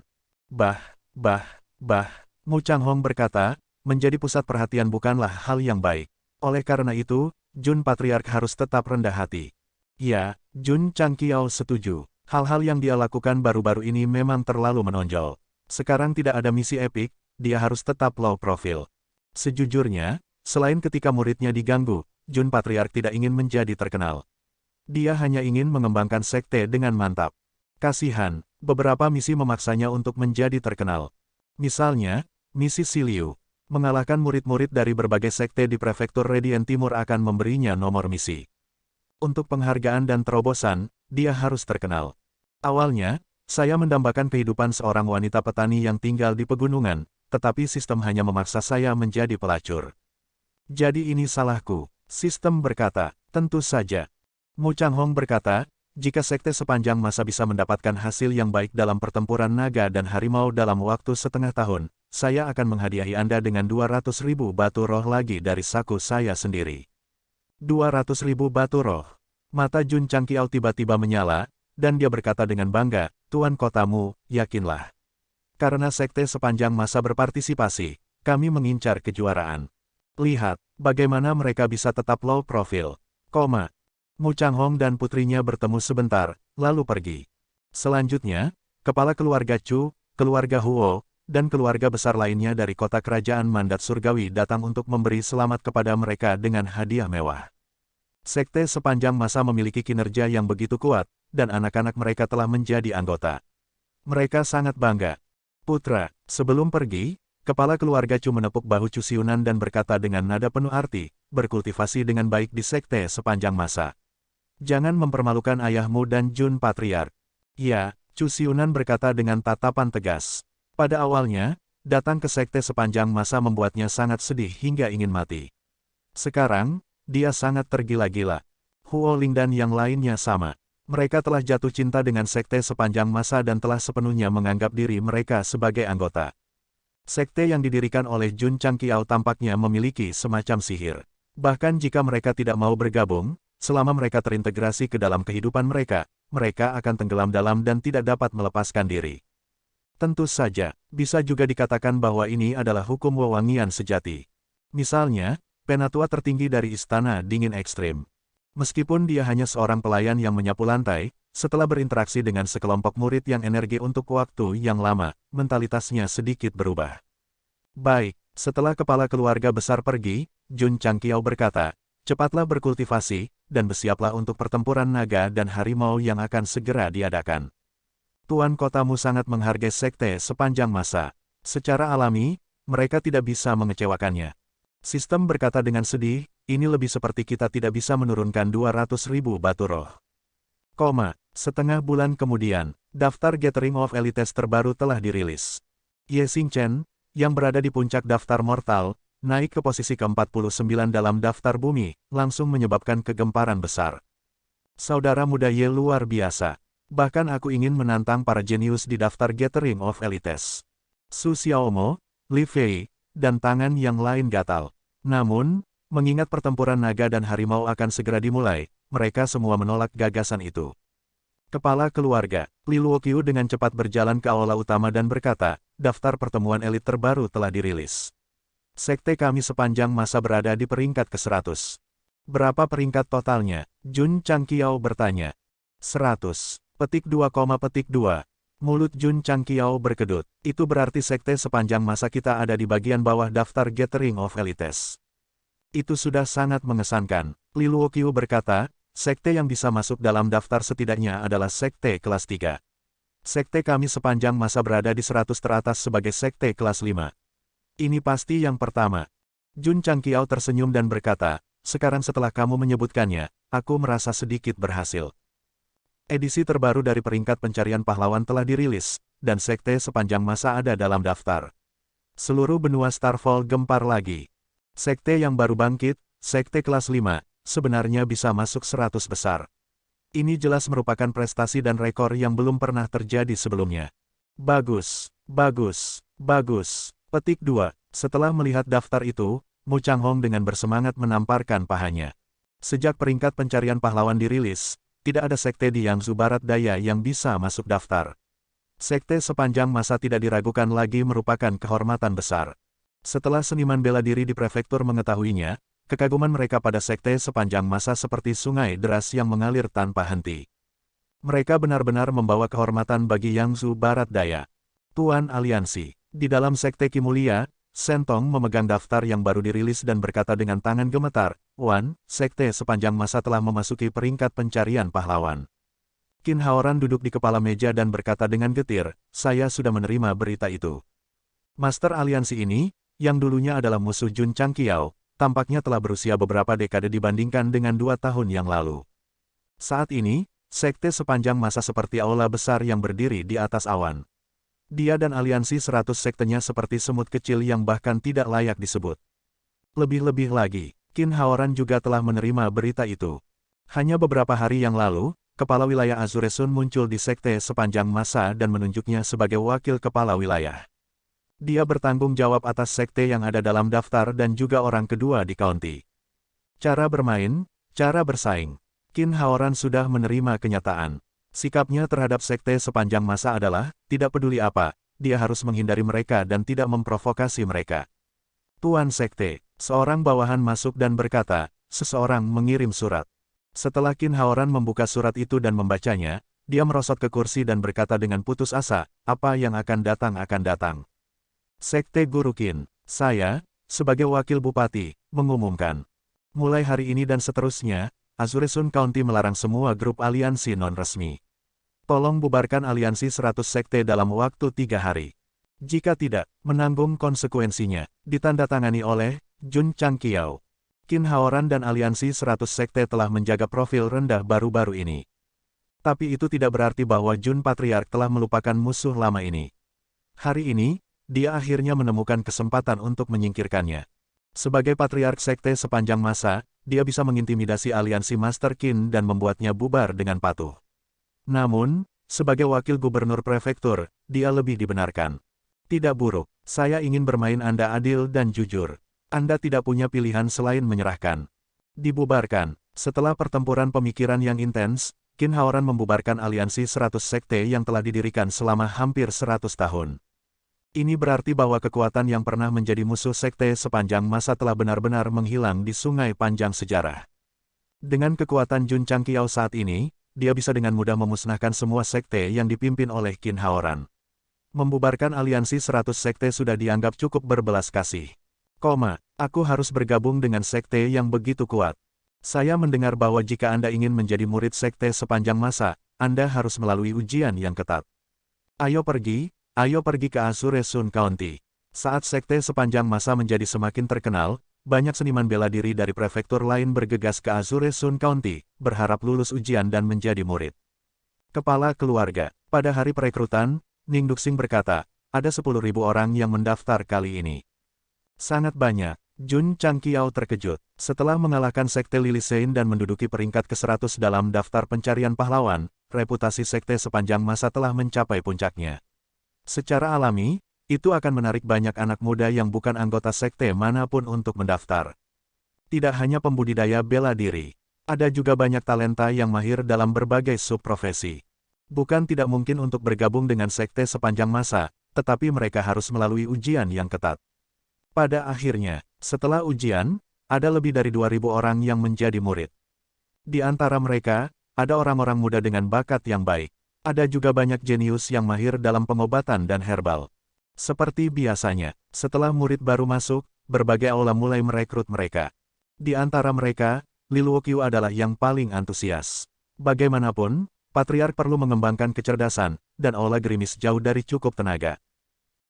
Mu Changhong berkata, menjadi pusat perhatian bukanlah hal yang baik. Oleh karena itu, Jun Patriark harus tetap rendah hati. Ya, Jun Changqiao setuju. Hal-hal yang dia lakukan baru-baru ini memang terlalu menonjol. Sekarang tidak ada misi epik, dia harus tetap low profile. Sejujurnya, selain ketika muridnya diganggu, Jun Patriark tidak ingin menjadi terkenal. Dia hanya ingin mengembangkan sekte dengan mantap. Kasihan, beberapa misi memaksanya untuk menjadi terkenal. Misalnya, misi Siliu. Mengalahkan murid-murid dari berbagai sekte di prefektur Radiant Timur akan memberinya nomor misi. Untuk penghargaan dan terobosan, dia harus terkenal. Awalnya, saya mendambakan kehidupan seorang wanita petani yang tinggal di pegunungan, tetapi sistem hanya memaksa saya menjadi pelacur. Jadi ini salahku, sistem berkata, tentu saja. Mu Changhong berkata, jika sekte sepanjang masa bisa mendapatkan hasil yang baik dalam pertempuran naga dan harimau dalam waktu setengah tahun, saya akan menghadiahi Anda dengan 200.000 batu roh lagi dari saku saya sendiri. 200.000 batu roh. Mata Jun Changqiao tiba-tiba menyala, dan dia berkata dengan bangga, Tuan Kotamu, yakinlah. Karena sekte sepanjang masa berpartisipasi, kami mengincar kejuaraan. Lihat, bagaimana mereka bisa tetap low profile. Mu Changhong dan putrinya bertemu sebentar, lalu pergi. Selanjutnya, kepala keluarga Chu, keluarga Huo, dan keluarga besar lainnya dari kota kerajaan Mandat Surgawi datang untuk memberi selamat kepada mereka dengan hadiah mewah. Sekte sepanjang masa memiliki kinerja yang begitu kuat, dan anak-anak mereka telah menjadi anggota. Mereka sangat bangga. Putra, sebelum pergi, kepala keluarga Chu menepuk bahu Chu Xiunan dan berkata dengan nada penuh arti, berkultivasi dengan baik di sekte sepanjang masa. Jangan mempermalukan ayahmu dan Jun Patriark. Ya, Chu Xiunan berkata dengan tatapan tegas. Pada awalnya, datang ke sekte sepanjang masa membuatnya sangat sedih hingga ingin mati. Sekarang, dia sangat tergila-gila. Huo Ling dan yang lainnya sama. Mereka telah jatuh cinta dengan sekte sepanjang masa dan telah sepenuhnya menganggap diri mereka sebagai anggota. Sekte yang didirikan oleh Jun Changqiao tampaknya memiliki semacam sihir. Bahkan jika mereka tidak mau bergabung, selama mereka terintegrasi ke dalam kehidupan mereka, mereka akan tenggelam dalam dan tidak dapat melepaskan diri. Tentu saja, bisa juga dikatakan bahwa ini adalah hukum wewangian sejati. Misalnya, penatua tertinggi dari Istana Dingin Ekstrim. Meskipun dia hanya seorang pelayan yang menyapu lantai, setelah berinteraksi dengan sekelompok murid yang energi untuk waktu yang lama, mentalitasnya sedikit berubah. Baik, setelah kepala keluarga besar pergi, Jun Changqiao berkata, cepatlah berkultivasi, dan bersiaplah untuk pertempuran naga dan harimau yang akan segera diadakan. Tuan Kotamu sangat menghargai sekte sepanjang masa. Secara alami, mereka tidak bisa mengecewakannya. Sistem berkata dengan sedih, ini lebih seperti kita tidak bisa menurunkan 200.000 batu roh. Setengah bulan kemudian, Daftar Gathering of Elites terbaru telah dirilis. Ye Xingchen, yang berada di puncak daftar mortal, naik ke posisi ke-49 dalam daftar bumi, langsung menyebabkan kegemparan besar. Saudara muda Ye luar biasa. Bahkan aku ingin menantang para jenius di daftar Gathering of Elites. Su Xiaomo, Li Fei, dan tangan yang lain gatal. Namun, mengingat pertempuran naga dan harimau akan segera dimulai, mereka semua menolak gagasan itu. Kepala keluarga, Li Luoqiu dengan cepat berjalan ke aula utama dan berkata, daftar pertemuan elit terbaru telah dirilis. Sekte kami sepanjang masa berada di peringkat ke-100. Berapa peringkat totalnya? Jun Changqiao bertanya. 100. Petik 2, petik 2. Mulut Jun Changqiao berkedut. Itu berarti sekte sepanjang masa kita ada di bagian bawah daftar Gathering of Elites. Itu sudah sangat mengesankan. Li Luoqiu berkata, sekte yang bisa masuk dalam daftar setidaknya adalah sekte kelas 3. Sekte kami sepanjang masa berada di 100 teratas sebagai sekte kelas 5. Ini pasti yang pertama. Jun Changqiao tersenyum dan berkata, sekarang setelah kamu menyebutkannya, aku merasa sedikit berhasil. Edisi terbaru dari peringkat pencarian pahlawan telah dirilis, dan sekte sepanjang masa ada dalam daftar. Seluruh benua Starfall gempar lagi. Sekte yang baru bangkit, sekte kelas 5, sebenarnya bisa masuk 100 besar. Ini jelas merupakan prestasi dan rekor yang belum pernah terjadi sebelumnya. Bagus, bagus, bagus. Petik 2. Setelah melihat daftar itu, Mu Changhong dengan bersemangat menamparkan pahanya. Sejak peringkat pencarian pahlawan dirilis, tidak ada sekte di Yangzhou Barat Daya yang bisa masuk daftar. Sekte sepanjang masa tidak diragukan lagi merupakan kehormatan besar. Setelah seniman bela diri di prefektur mengetahuinya, kekaguman mereka pada sekte sepanjang masa seperti sungai deras yang mengalir tanpa henti. Mereka benar-benar membawa kehormatan bagi Yangzhou Barat Daya. Tuan Aliansi, di dalam sekte Kimulia, Sentong memegang daftar yang baru dirilis dan berkata dengan tangan gemetar, Wan, sekte sepanjang masa telah memasuki peringkat pencarian pahlawan. Qin Haoran duduk di kepala meja dan berkata dengan getir, saya sudah menerima berita itu. Master Aliansi ini, yang dulunya adalah musuh Jun Changqiao, tampaknya telah berusia beberapa dekade dibandingkan dengan 2 tahun yang lalu. Saat ini, sekte sepanjang masa seperti aula besar yang berdiri di atas awan. Dia dan aliansi 100 sektenya seperti semut kecil yang bahkan tidak layak disebut. Lebih-lebih lagi, Qin Haoran juga telah menerima berita itu. Hanya beberapa hari yang lalu, kepala wilayah Azure Sun muncul di sekte sepanjang masa dan menunjuknya sebagai wakil kepala wilayah. Dia bertanggung jawab atas sekte yang ada dalam daftar dan juga orang kedua di county. Cara bermain, cara bersaing. Qin Haoran sudah menerima kenyataan. Sikapnya terhadap sekte sepanjang masa adalah, tidak peduli apa, dia harus menghindari mereka dan tidak memprovokasi mereka. Tuan Sekte, seorang bawahan masuk dan berkata, seseorang mengirim surat. Setelah Qin Haoran membuka surat itu dan membacanya, dia merosot ke kursi dan berkata dengan putus asa, apa yang akan datang akan datang. Sekte Guru Qin, saya, sebagai wakil bupati, mengumumkan. Mulai hari ini dan seterusnya, Azure Sun County melarang semua grup aliansi non-resmi. Tolong bubarkan aliansi 100 sekte dalam waktu 3 hari. Jika tidak, menanggung konsekuensinya, ditandatangani oleh Jun Changqiao. Qin Haoran dan aliansi 100 sekte telah menjaga profil rendah baru-baru ini. Tapi itu tidak berarti bahwa Jun Patriark telah melupakan musuh lama ini. Hari ini, dia akhirnya menemukan kesempatan untuk menyingkirkannya. Sebagai patriark sekte sepanjang masa, dia bisa mengintimidasi aliansi Master Qin dan membuatnya bubar dengan patuh. Namun, sebagai wakil gubernur prefektur, dia lebih dibenarkan. Tidak buruk, saya ingin bermain Anda adil dan jujur. Anda tidak punya pilihan selain menyerahkan. Dibubarkan. Setelah pertempuran pemikiran yang intens, Qin Haoran membubarkan aliansi 100 sekte yang telah didirikan selama hampir 100 tahun. Ini berarti bahwa kekuatan yang pernah menjadi musuh sekte sepanjang masa telah benar-benar menghilang di sungai panjang sejarah. Dengan kekuatan Jun Changqiao saat ini, dia bisa dengan mudah memusnahkan semua sekte yang dipimpin oleh Qin Haoran. Membubarkan aliansi 100 sekte sudah dianggap cukup berbelas kasih. Aku harus bergabung dengan sekte yang begitu kuat. Saya mendengar bahwa jika Anda ingin menjadi murid sekte sepanjang masa, Anda harus melalui ujian yang ketat. Ayo pergi ke Azure Sun County. Saat sekte sepanjang masa menjadi semakin terkenal, banyak seniman bela diri dari prefektur lain bergegas ke Azure Sun County, berharap lulus ujian dan menjadi murid. Kepala keluarga, Pada hari perekrutan, Ning Duxing berkata, ada 10.000 orang yang mendaftar kali ini. Sangat banyak. Jun Changqiao terkejut. Setelah mengalahkan Sekte Lily Sein dan menduduki peringkat ke-100 dalam daftar pencarian pahlawan, reputasi sekte sepanjang masa telah mencapai puncaknya. Secara alami, itu akan menarik banyak anak muda yang bukan anggota sekte manapun untuk mendaftar. Tidak hanya pembudidaya bela diri, ada juga banyak talenta yang mahir dalam berbagai subprofesi. Bukan tidak mungkin untuk bergabung dengan sekte sepanjang masa, tetapi mereka harus melalui ujian yang ketat. Pada akhirnya, setelah ujian, ada lebih dari 2.000 orang yang menjadi murid. Di antara mereka, ada orang-orang muda dengan bakat yang baik. Ada juga banyak jenius yang mahir dalam pengobatan dan herbal. Seperti biasanya, setelah murid baru masuk, berbagai aula mulai merekrut mereka. Di antara mereka, Li Luoqiu adalah yang paling antusias. Bagaimanapun, Patriark perlu mengembangkan kecerdasan, dan aula gerimis jauh dari cukup tenaga.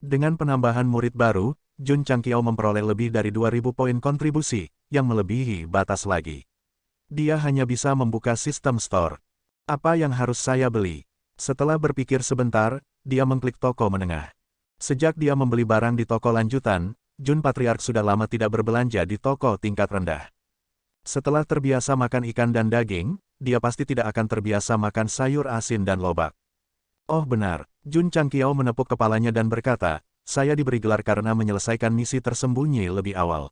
Dengan penambahan murid baru, Jun Changqiao memperoleh lebih dari 2.000 poin kontribusi, yang melebihi batas lagi. Dia hanya bisa membuka sistem store. Apa yang harus saya beli? Setelah berpikir sebentar, dia mengklik toko menengah. Sejak dia membeli barang di toko lanjutan, Jun Patriark sudah lama tidak berbelanja di toko tingkat rendah. Setelah terbiasa makan ikan dan daging, dia pasti tidak akan terbiasa makan sayur asin dan lobak. Oh benar, Jun Changqiao menepuk kepalanya dan berkata, saya diberi gelar karena menyelesaikan misi tersembunyi lebih awal.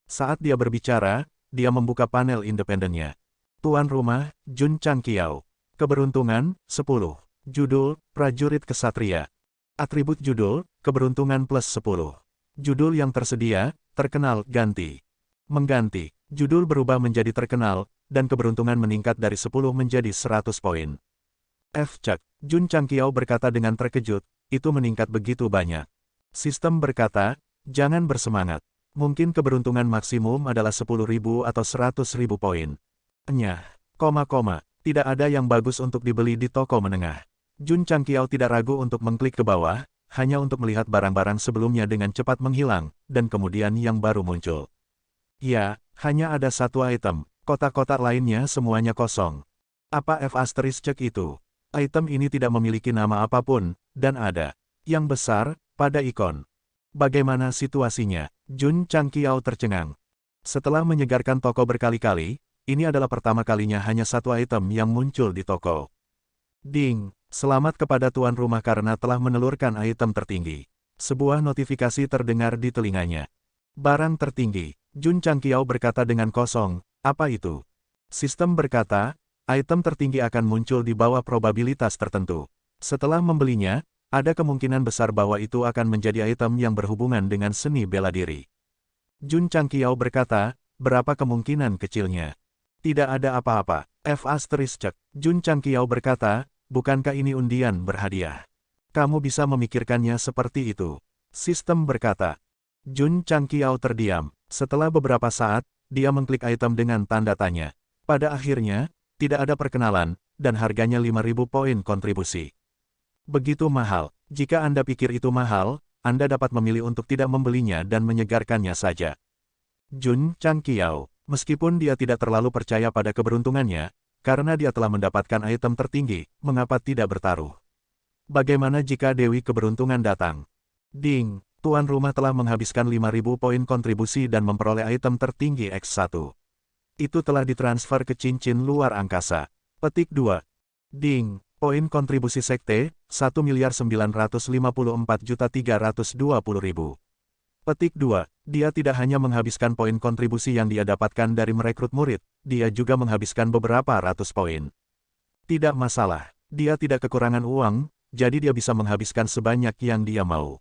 Saat dia berbicara, dia membuka panel independennya. Tuan rumah, Jun Changqiao. Keberuntungan, 10. Judul, Prajurit Kesatria. Atribut judul, keberuntungan plus 10. Judul yang tersedia, terkenal, ganti. Mengganti. Judul berubah menjadi terkenal, dan keberuntungan meningkat dari 10 menjadi 100 poin. Cek. Jun Changqiao berkata dengan terkejut, itu meningkat begitu banyak. Sistem berkata, jangan bersemangat. Mungkin keberuntungan maksimum adalah 10.000 atau 100.000 poin. Tidak ada yang bagus untuk dibeli di toko menengah. Jun Changqiao tidak ragu untuk mengklik ke bawah, hanya untuk melihat barang-barang sebelumnya dengan cepat menghilang, dan kemudian yang baru muncul. Ya, hanya ada satu item, kotak-kotak lainnya semuanya kosong. Apa F** cek itu? Item ini tidak memiliki nama apapun, dan ada yang besar pada ikon. Bagaimana situasinya? Jun Changqiao tercengang. Setelah menyegarkan toko berkali-kali, ini adalah pertama kalinya hanya satu item yang muncul di toko. Ding, selamat kepada tuan rumah karena telah menelurkan item tertinggi. Sebuah notifikasi terdengar di telinganya. Barang tertinggi, Jun Changqiao berkata dengan kosong, apa itu? Sistem berkata, item tertinggi akan muncul di bawah probabilitas tertentu. Setelah membelinya, ada kemungkinan besar bahwa itu akan menjadi item yang berhubungan dengan seni bela diri. Jun Changqiao berkata, berapa kemungkinan kecilnya? Tidak ada apa-apa. Cek. Jun Changqiao berkata, bukankah ini undian berhadiah? Kamu bisa memikirkannya seperti itu. Sistem berkata. Jun Changqiao terdiam. Setelah beberapa saat, dia mengklik item dengan tanda tanya. Pada akhirnya, tidak ada perkenalan, dan harganya 5.000 poin kontribusi. Begitu mahal. Jika Anda pikir itu mahal, Anda dapat memilih untuk tidak membelinya dan menyegarkannya saja. Jun Changqiao, meskipun dia tidak terlalu percaya pada keberuntungannya, karena dia telah mendapatkan item tertinggi, mengapa tidak bertaruh? Bagaimana jika Dewi Keberuntungan datang? Ding, tuan rumah telah menghabiskan 5.000 poin kontribusi dan memperoleh item tertinggi X1. Itu telah ditransfer ke cincin luar angkasa. Petik 2. Ding. Poin kontribusi sekte, 1.954.320.000. Petik 2. Dia tidak hanya menghabiskan poin kontribusi yang dia dapatkan dari merekrut murid, dia juga menghabiskan beberapa ratus poin. Tidak masalah. Dia tidak kekurangan uang, jadi dia bisa menghabiskan sebanyak yang dia mau.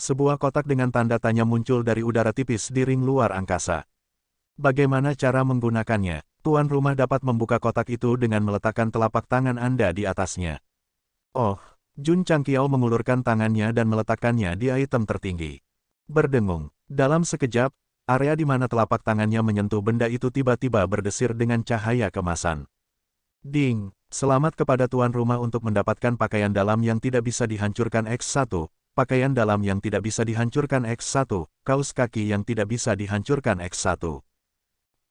Sebuah kotak dengan tanda tanya muncul dari udara tipis di ring luar angkasa. Bagaimana cara menggunakannya? Tuan rumah dapat membuka kotak itu dengan meletakkan telapak tangan Anda di atasnya. Oh, Jun Changqiao mengulurkan tangannya dan meletakkannya di item tertinggi. Berdengung. Dalam sekejap, area di mana telapak tangannya menyentuh benda itu tiba-tiba berdesir dengan cahaya kemasan. Ding, selamat kepada tuan rumah untuk mendapatkan pakaian dalam yang tidak bisa dihancurkan X1, pakaian dalam yang tidak bisa dihancurkan X1, kaos kaki yang tidak bisa dihancurkan X1.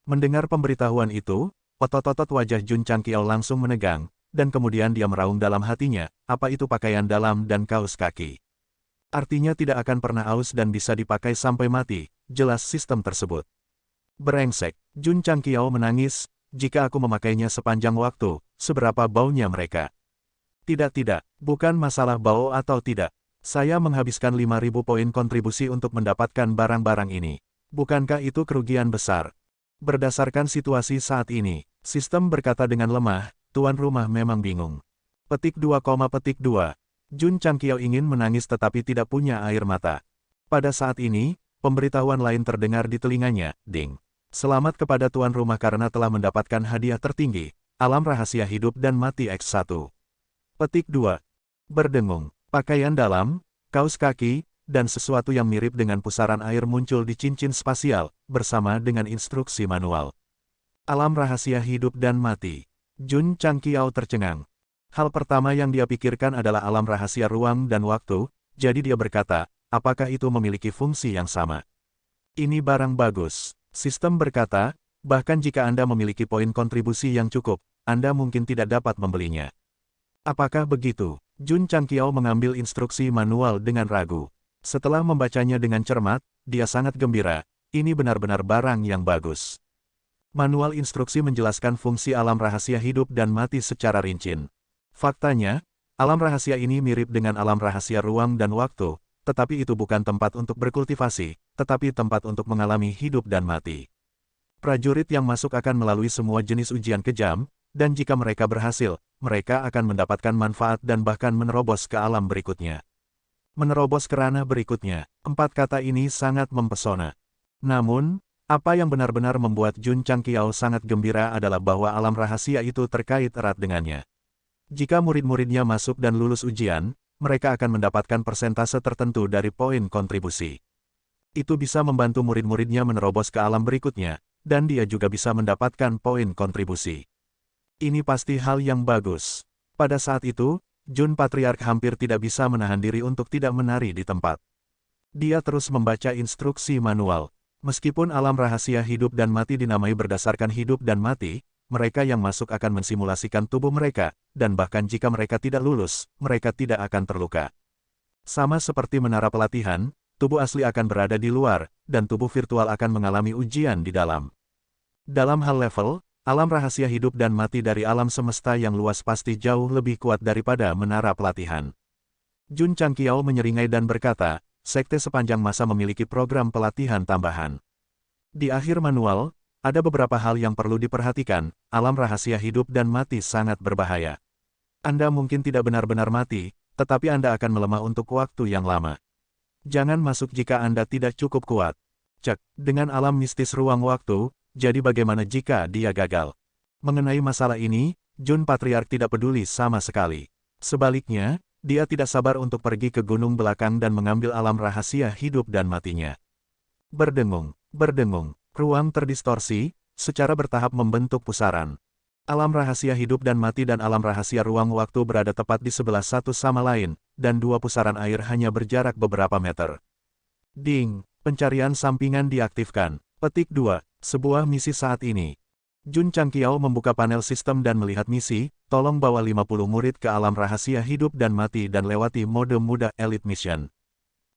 Mendengar pemberitahuan itu, otot-otot wajah Jun Changqiao langsung menegang, dan kemudian dia meraung dalam hatinya, apa itu pakaian dalam dan kaus kaki. Artinya tidak akan pernah aus dan bisa dipakai sampai mati, jelas sistem tersebut. Brengsek, Jun Changqiao menangis, jika aku memakainya sepanjang waktu, seberapa baunya mereka. Tidak, bukan masalah bau atau tidak. Saya menghabiskan 5.000 poin kontribusi untuk mendapatkan barang-barang ini. Bukankah itu kerugian besar? Berdasarkan situasi saat ini, sistem berkata dengan lemah, tuan rumah memang bingung. Petik 2, Jun Changqiao ingin menangis tetapi tidak punya air mata. Pada saat ini, pemberitahuan lain terdengar di telinganya, ding. Selamat kepada tuan rumah karena telah mendapatkan hadiah tertinggi, alam rahasia hidup dan mati X1. Petik 2. Berdengung, pakaian dalam, kaus kaki, dan sesuatu yang mirip dengan pusaran air muncul di cincin spasial, bersama dengan instruksi manual. Alam rahasia hidup dan mati. Jun Changqiao tercengang. Hal pertama yang dia pikirkan adalah alam rahasia ruang dan waktu, jadi dia berkata, apakah itu memiliki fungsi yang sama? Ini barang bagus. Sistem berkata, bahkan jika Anda memiliki poin kontribusi yang cukup, Anda mungkin tidak dapat membelinya. Apakah begitu? Jun Changqiao mengambil instruksi manual dengan ragu. Setelah membacanya dengan cermat, dia sangat gembira, ini benar-benar barang yang bagus. Manual instruksi menjelaskan fungsi alam rahasia hidup dan mati secara rinci. Faktanya, alam rahasia ini mirip dengan alam rahasia ruang dan waktu, tetapi itu bukan tempat untuk berkultivasi, tetapi tempat untuk mengalami hidup dan mati. Prajurit yang masuk akan melalui semua jenis ujian kejam, dan jika mereka berhasil, mereka akan mendapatkan manfaat dan bahkan menerobos ke alam berikutnya. Menerobos ke ranah berikutnya, 4 kata ini sangat mempesona. Namun, apa yang benar-benar membuat Jun Changqiao sangat gembira adalah bahwa alam rahasia itu terkait erat dengannya. Jika murid-muridnya masuk dan lulus ujian, mereka akan mendapatkan persentase tertentu dari poin kontribusi. Itu bisa membantu murid-muridnya menerobos ke alam berikutnya, dan dia juga bisa mendapatkan poin kontribusi. Ini pasti hal yang bagus. Pada saat itu, Jun Patriark hampir tidak bisa menahan diri untuk tidak menari di tempat. Dia terus membaca instruksi manual. Meskipun alam rahasia hidup dan mati dinamai berdasarkan hidup dan mati, mereka yang masuk akan mensimulasikan tubuh mereka, dan bahkan jika mereka tidak lulus, mereka tidak akan terluka. Sama seperti menara pelatihan, tubuh asli akan berada di luar, dan tubuh virtual akan mengalami ujian di dalam. Dalam hal level, alam rahasia hidup dan mati dari alam semesta yang luas pasti jauh lebih kuat daripada menara pelatihan. Jun Changqiao menyeringai dan berkata, sekte sepanjang masa memiliki program pelatihan tambahan. Di akhir manual, ada beberapa hal yang perlu diperhatikan, alam rahasia hidup dan mati sangat berbahaya. Anda mungkin tidak benar-benar mati, tetapi Anda akan melemah untuk waktu yang lama. Jangan masuk jika Anda tidak cukup kuat. Cek, dengan alam mistis ruang waktu, jadi bagaimana jika dia gagal? Mengenai masalah ini, Jun Patriark tidak peduli sama sekali. Sebaliknya, dia tidak sabar untuk pergi ke gunung belakang dan mengambil alam rahasia hidup dan matinya. Berdengung, ruang terdistorsi, secara bertahap membentuk pusaran. Alam rahasia hidup dan mati dan alam rahasia ruang waktu berada tepat di sebelah satu sama lain, dan dua pusaran air hanya berjarak beberapa meter. Ding, pencarian sampingan diaktifkan. Petik 2, sebuah misi saat ini. Jun Changqiao membuka panel sistem dan melihat misi, tolong bawa 50 murid ke alam rahasia hidup dan mati dan lewati mode mudah Elite Mission.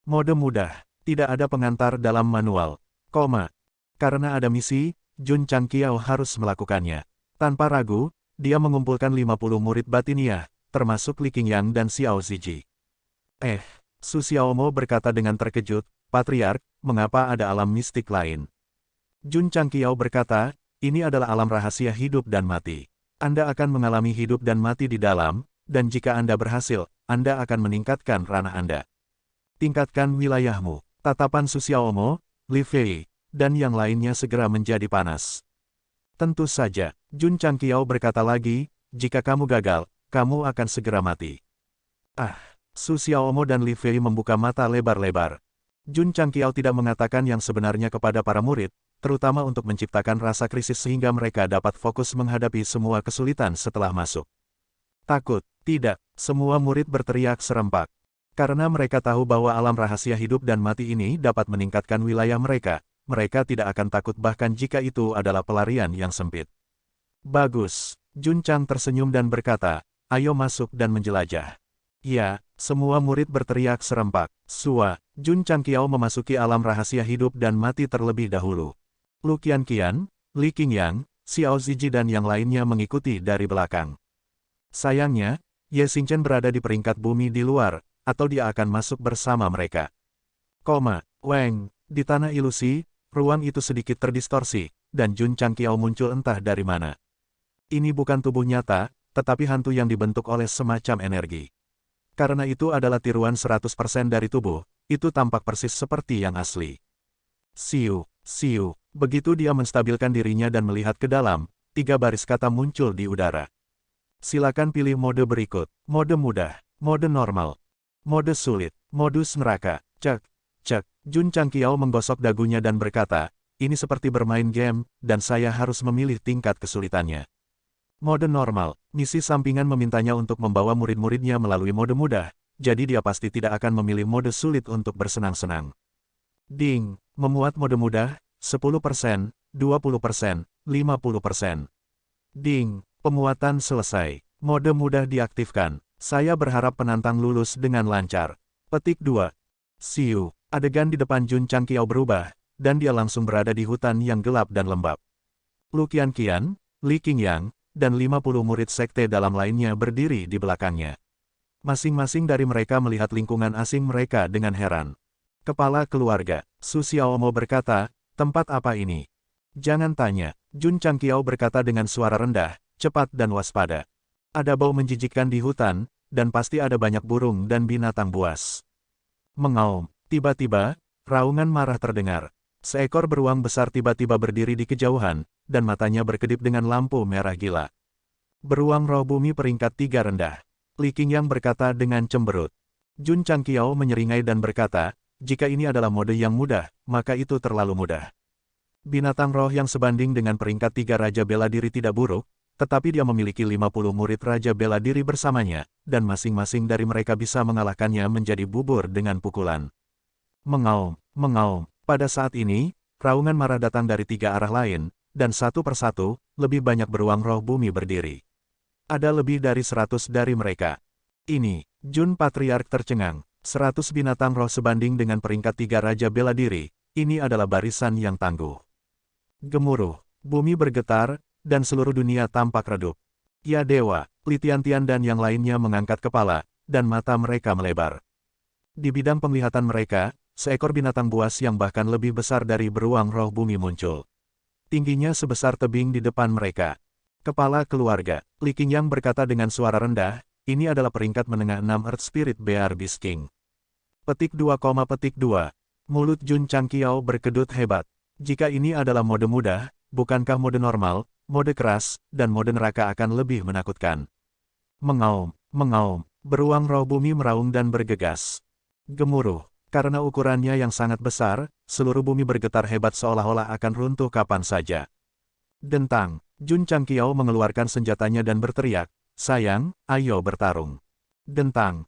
Mode mudah, tidak ada pengantar dalam manual. Karena ada misi, Jun Changqiao harus melakukannya. Tanpa ragu, dia mengumpulkan 50 murid batiniah, termasuk Li Qingyang dan Xiao Ziji. Su Xiaomo berkata dengan terkejut, Patriark, mengapa ada alam mistik lain? Jun Changqiao berkata, ini adalah alam rahasia hidup dan mati. Anda akan mengalami hidup dan mati di dalam, dan jika Anda berhasil, Anda akan meningkatkan ranah Anda. Tingkatkan wilayahmu. Tatapan Su Xiaomo, Li Fei, dan yang lainnya segera menjadi panas. Tentu saja, Jun Changqiao berkata lagi, jika kamu gagal, kamu akan segera mati. Su Xiaomo dan Li Fei membuka mata lebar-lebar. Jun Changqiao tidak mengatakan yang sebenarnya kepada para murid, terutama untuk menciptakan rasa krisis sehingga mereka dapat fokus menghadapi semua kesulitan setelah masuk. Takut, tidak, semua murid berteriak serempak. Karena mereka tahu bahwa alam rahasia hidup dan mati ini dapat meningkatkan wilayah mereka, mereka tidak akan takut bahkan jika itu adalah pelarian yang sempit. Bagus, Jun Chang tersenyum dan berkata, ayo masuk dan menjelajah. Ya, semua murid berteriak serempak. Sua, Jun Changqiao memasuki alam rahasia hidup dan mati terlebih dahulu. Lu Qianqian, Li Qingyang, Xiao Ziji dan yang lainnya mengikuti dari belakang. Sayangnya, Ye Xingchen berada di peringkat bumi di luar, atau dia akan masuk bersama mereka. Weng, di tanah ilusi, ruang itu sedikit terdistorsi, dan Jun Changqiao muncul entah dari mana. Ini bukan tubuh nyata, tetapi hantu yang dibentuk oleh semacam energi. Karena itu adalah tiruan 100% dari tubuh, itu tampak persis seperti yang asli. Siu, begitu dia menstabilkan dirinya dan melihat ke dalam, 3 baris kata muncul di udara. Silakan pilih mode berikut, mode mudah, mode normal, mode sulit, modus neraka. Cek. Jun Changqiao menggosok dagunya dan berkata, ini seperti bermain game, dan saya harus memilih tingkat kesulitannya. Mode normal, misi sampingan memintanya untuk membawa murid-muridnya melalui mode mudah, jadi dia pasti tidak akan memilih mode sulit untuk bersenang-senang. Ding, memuat mode mudah, 10%, 20%, 50%. Ding, pemuatan selesai. Mode mudah diaktifkan. Saya berharap penantang lulus dengan lancar. Petik 2. Siu, adegan di depan Jun Changqiao berubah, dan dia langsung berada di hutan yang gelap dan lembab. Lu Qianqian, Li Qingyang, dan 50 murid sekte dalam lainnya berdiri di belakangnya. Masing-masing dari mereka melihat lingkungan asing mereka dengan heran. Kepala keluarga, Su Xiaomo berkata, tempat apa ini? Jangan tanya, Jun Changqiao berkata dengan suara rendah, cepat dan waspada. Ada bau menjijikkan di hutan, dan pasti ada banyak burung dan binatang buas. Mengaum, tiba-tiba, raungan marah terdengar. Seekor beruang besar tiba-tiba berdiri di kejauhan, dan matanya berkedip dengan lampu merah gila. Beruang roh bumi peringkat 3 rendah. Li Qingyang berkata dengan cemberut. Jun Changqiao menyeringai dan berkata, jika ini adalah mode yang mudah, maka itu terlalu mudah. Binatang roh yang sebanding dengan peringkat 3 Raja Bela Diri tidak buruk, tetapi dia memiliki 50 murid Raja Bela Diri bersamanya, dan masing-masing dari mereka bisa mengalahkannya menjadi bubur dengan pukulan. Mengaum. Pada saat ini, raungan marah datang dari 3 arah lain, dan satu persatu, lebih banyak beruang roh bumi berdiri. Ada lebih dari 100 dari mereka. Ini, Jun Patriark tercengang, 100 binatang roh sebanding dengan peringkat 3 Raja Bela Diri, ini adalah barisan yang tangguh. Gemuruh, bumi bergetar, dan seluruh dunia tampak redup. Ya dewa, Li Tiantian dan yang lainnya mengangkat kepala, dan mata mereka melebar. Di bidang penglihatan mereka, seekor binatang buas yang bahkan lebih besar dari beruang roh bumi muncul. Tingginya sebesar tebing di depan mereka. Kepala keluarga, Li Qingyang berkata dengan suara rendah, ini adalah peringkat menengah 6 Earth Spirit Bear Beast King. Petik 2, Mulut Jun Changqiao berkedut hebat. Jika ini adalah mode mudah, bukankah mode normal, mode keras, dan mode neraka akan lebih menakutkan? Mengaum, beruang roh bumi meraung dan bergegas. Gemuruh, karena ukurannya yang sangat besar, seluruh bumi bergetar hebat seolah-olah akan runtuh kapan saja. Dentang, Jun Changqiao mengeluarkan senjatanya dan berteriak, sayang, ayo bertarung. Dentang,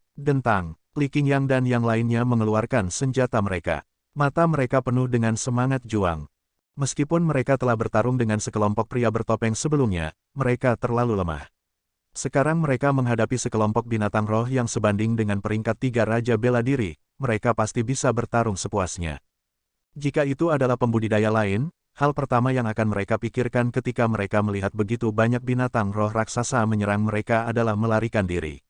Li Qingyang dan yang lainnya mengeluarkan senjata mereka. Mata mereka penuh dengan semangat juang. Meskipun mereka telah bertarung dengan sekelompok pria bertopeng sebelumnya, mereka terlalu lemah. Sekarang mereka menghadapi sekelompok binatang roh yang sebanding dengan peringkat 3 Raja Bela Diri, mereka pasti bisa bertarung sepuasnya. Jika itu adalah pembudidaya lain, hal pertama yang akan mereka pikirkan ketika mereka melihat begitu banyak binatang roh raksasa menyerang mereka adalah melarikan diri.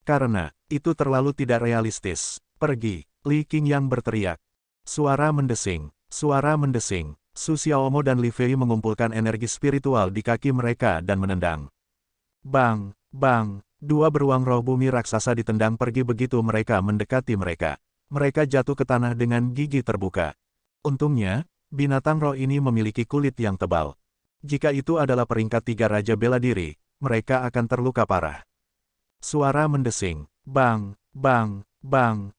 Karena, itu terlalu tidak realistis. Pergi, Li Qingyang berteriak. Suara mendesing. Su Xiaomo dan Li Fei mengumpulkan energi spiritual di kaki mereka dan menendang. Bang, dua beruang roh bumi raksasa ditendang pergi begitu mereka mendekati mereka. Mereka jatuh ke tanah dengan gigi terbuka. Untungnya, binatang roh ini memiliki kulit yang tebal. Jika itu adalah peringkat 3 Raja Bela Diri, mereka akan terluka parah. Suara mendesing. Bang.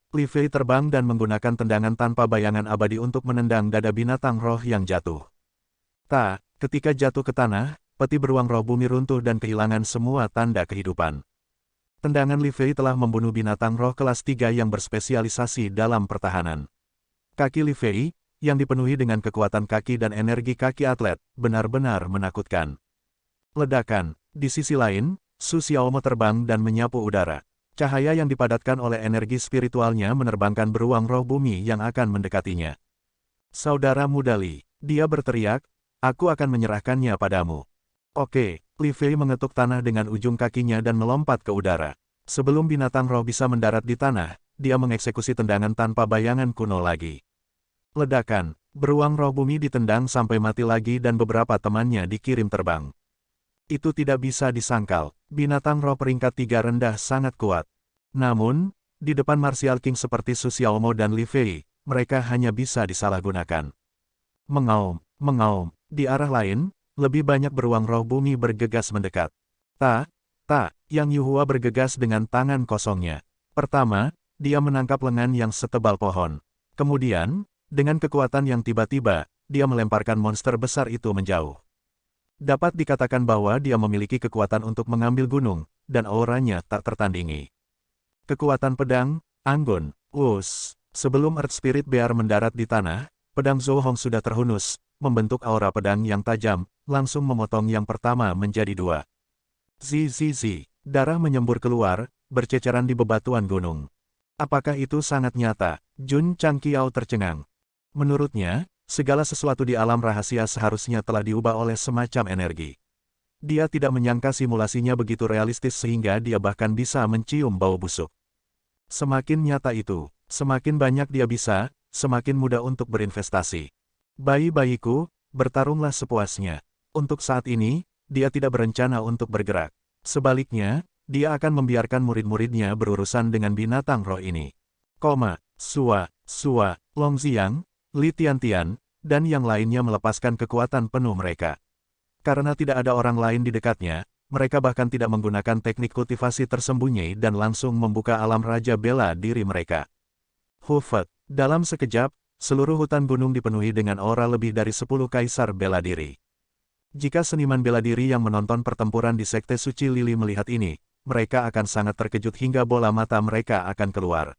Li Fei terbang dan menggunakan tendangan tanpa bayangan abadi untuk menendang dada binatang roh yang jatuh. Ketika jatuh ke tanah, peti beruang roh bumi runtuh dan kehilangan semua tanda kehidupan. Tendangan Li Fei telah membunuh binatang roh kelas 3 yang berspesialisasi dalam pertahanan. Kaki Li Fei, yang dipenuhi dengan kekuatan kaki dan energi kaki atlet, benar-benar menakutkan. Ledakan. Di sisi lain, Su Xiaomo terbang dan menyapu udara. Cahaya yang dipadatkan oleh energi spiritualnya menerbangkan beruang roh bumi yang akan mendekatinya. Saudara muda Li, dia berteriak, aku akan menyerahkannya padamu. Oke, Li Fei mengetuk tanah dengan ujung kakinya dan melompat ke udara. Sebelum binatang roh bisa mendarat di tanah, dia mengeksekusi tendangan tanpa bayangan kuno lagi. Ledakan, beruang roh bumi ditendang sampai mati lagi dan beberapa temannya dikirim terbang. Itu tidak bisa disangkal, binatang roh peringkat 3 rendah sangat kuat. Namun, di depan Martial King seperti Su Xiaomo dan Li Fei, mereka hanya bisa disalahgunakan. Mengaum, mengaum, di arah lain, lebih banyak beruang roh bumi bergegas mendekat. Yang Yuhua bergegas dengan tangan kosongnya. Pertama, dia menangkap lengan yang setebal pohon. Kemudian, dengan kekuatan yang tiba-tiba, dia melemparkan monster besar itu menjauh. Dapat dikatakan bahwa dia memiliki kekuatan untuk mengambil gunung, dan auranya tak tertandingi. Kekuatan pedang, Anggun, Wus. Sebelum Earth Spirit Bear mendarat di tanah, pedang Zhou Hong sudah terhunus, membentuk aura pedang yang tajam, langsung memotong yang pertama menjadi 2. Zi, darah menyembur keluar, berceceran di bebatuan gunung. Apakah itu sangat nyata? Jun Changqiao tercengang. Menurutnya, segala sesuatu di alam rahasia seharusnya telah diubah oleh semacam energi. Dia tidak menyangka simulasinya begitu realistis sehingga dia bahkan bisa mencium bau busuk. Semakin nyata itu, semakin banyak dia bisa, semakin mudah untuk berinvestasi. Bayi-bayiku, bertarunglah sepuasnya. Untuk saat ini, dia tidak berencana untuk bergerak. Sebaliknya, dia akan membiarkan murid-muridnya berurusan dengan binatang roh ini. Sua, Longxiang, Li Tiantian, dan yang lainnya melepaskan kekuatan penuh mereka. Karena tidak ada orang lain di dekatnya, mereka bahkan tidak menggunakan teknik kultivasi tersembunyi dan langsung membuka alam raja bela diri mereka. Hufet, dalam sekejap, seluruh hutan gunung dipenuhi dengan aura lebih dari 10 kaisar bela diri. Jika seniman bela diri yang menonton pertempuran di Sekte Suci Lili melihat ini, mereka akan sangat terkejut hingga bola mata mereka akan keluar.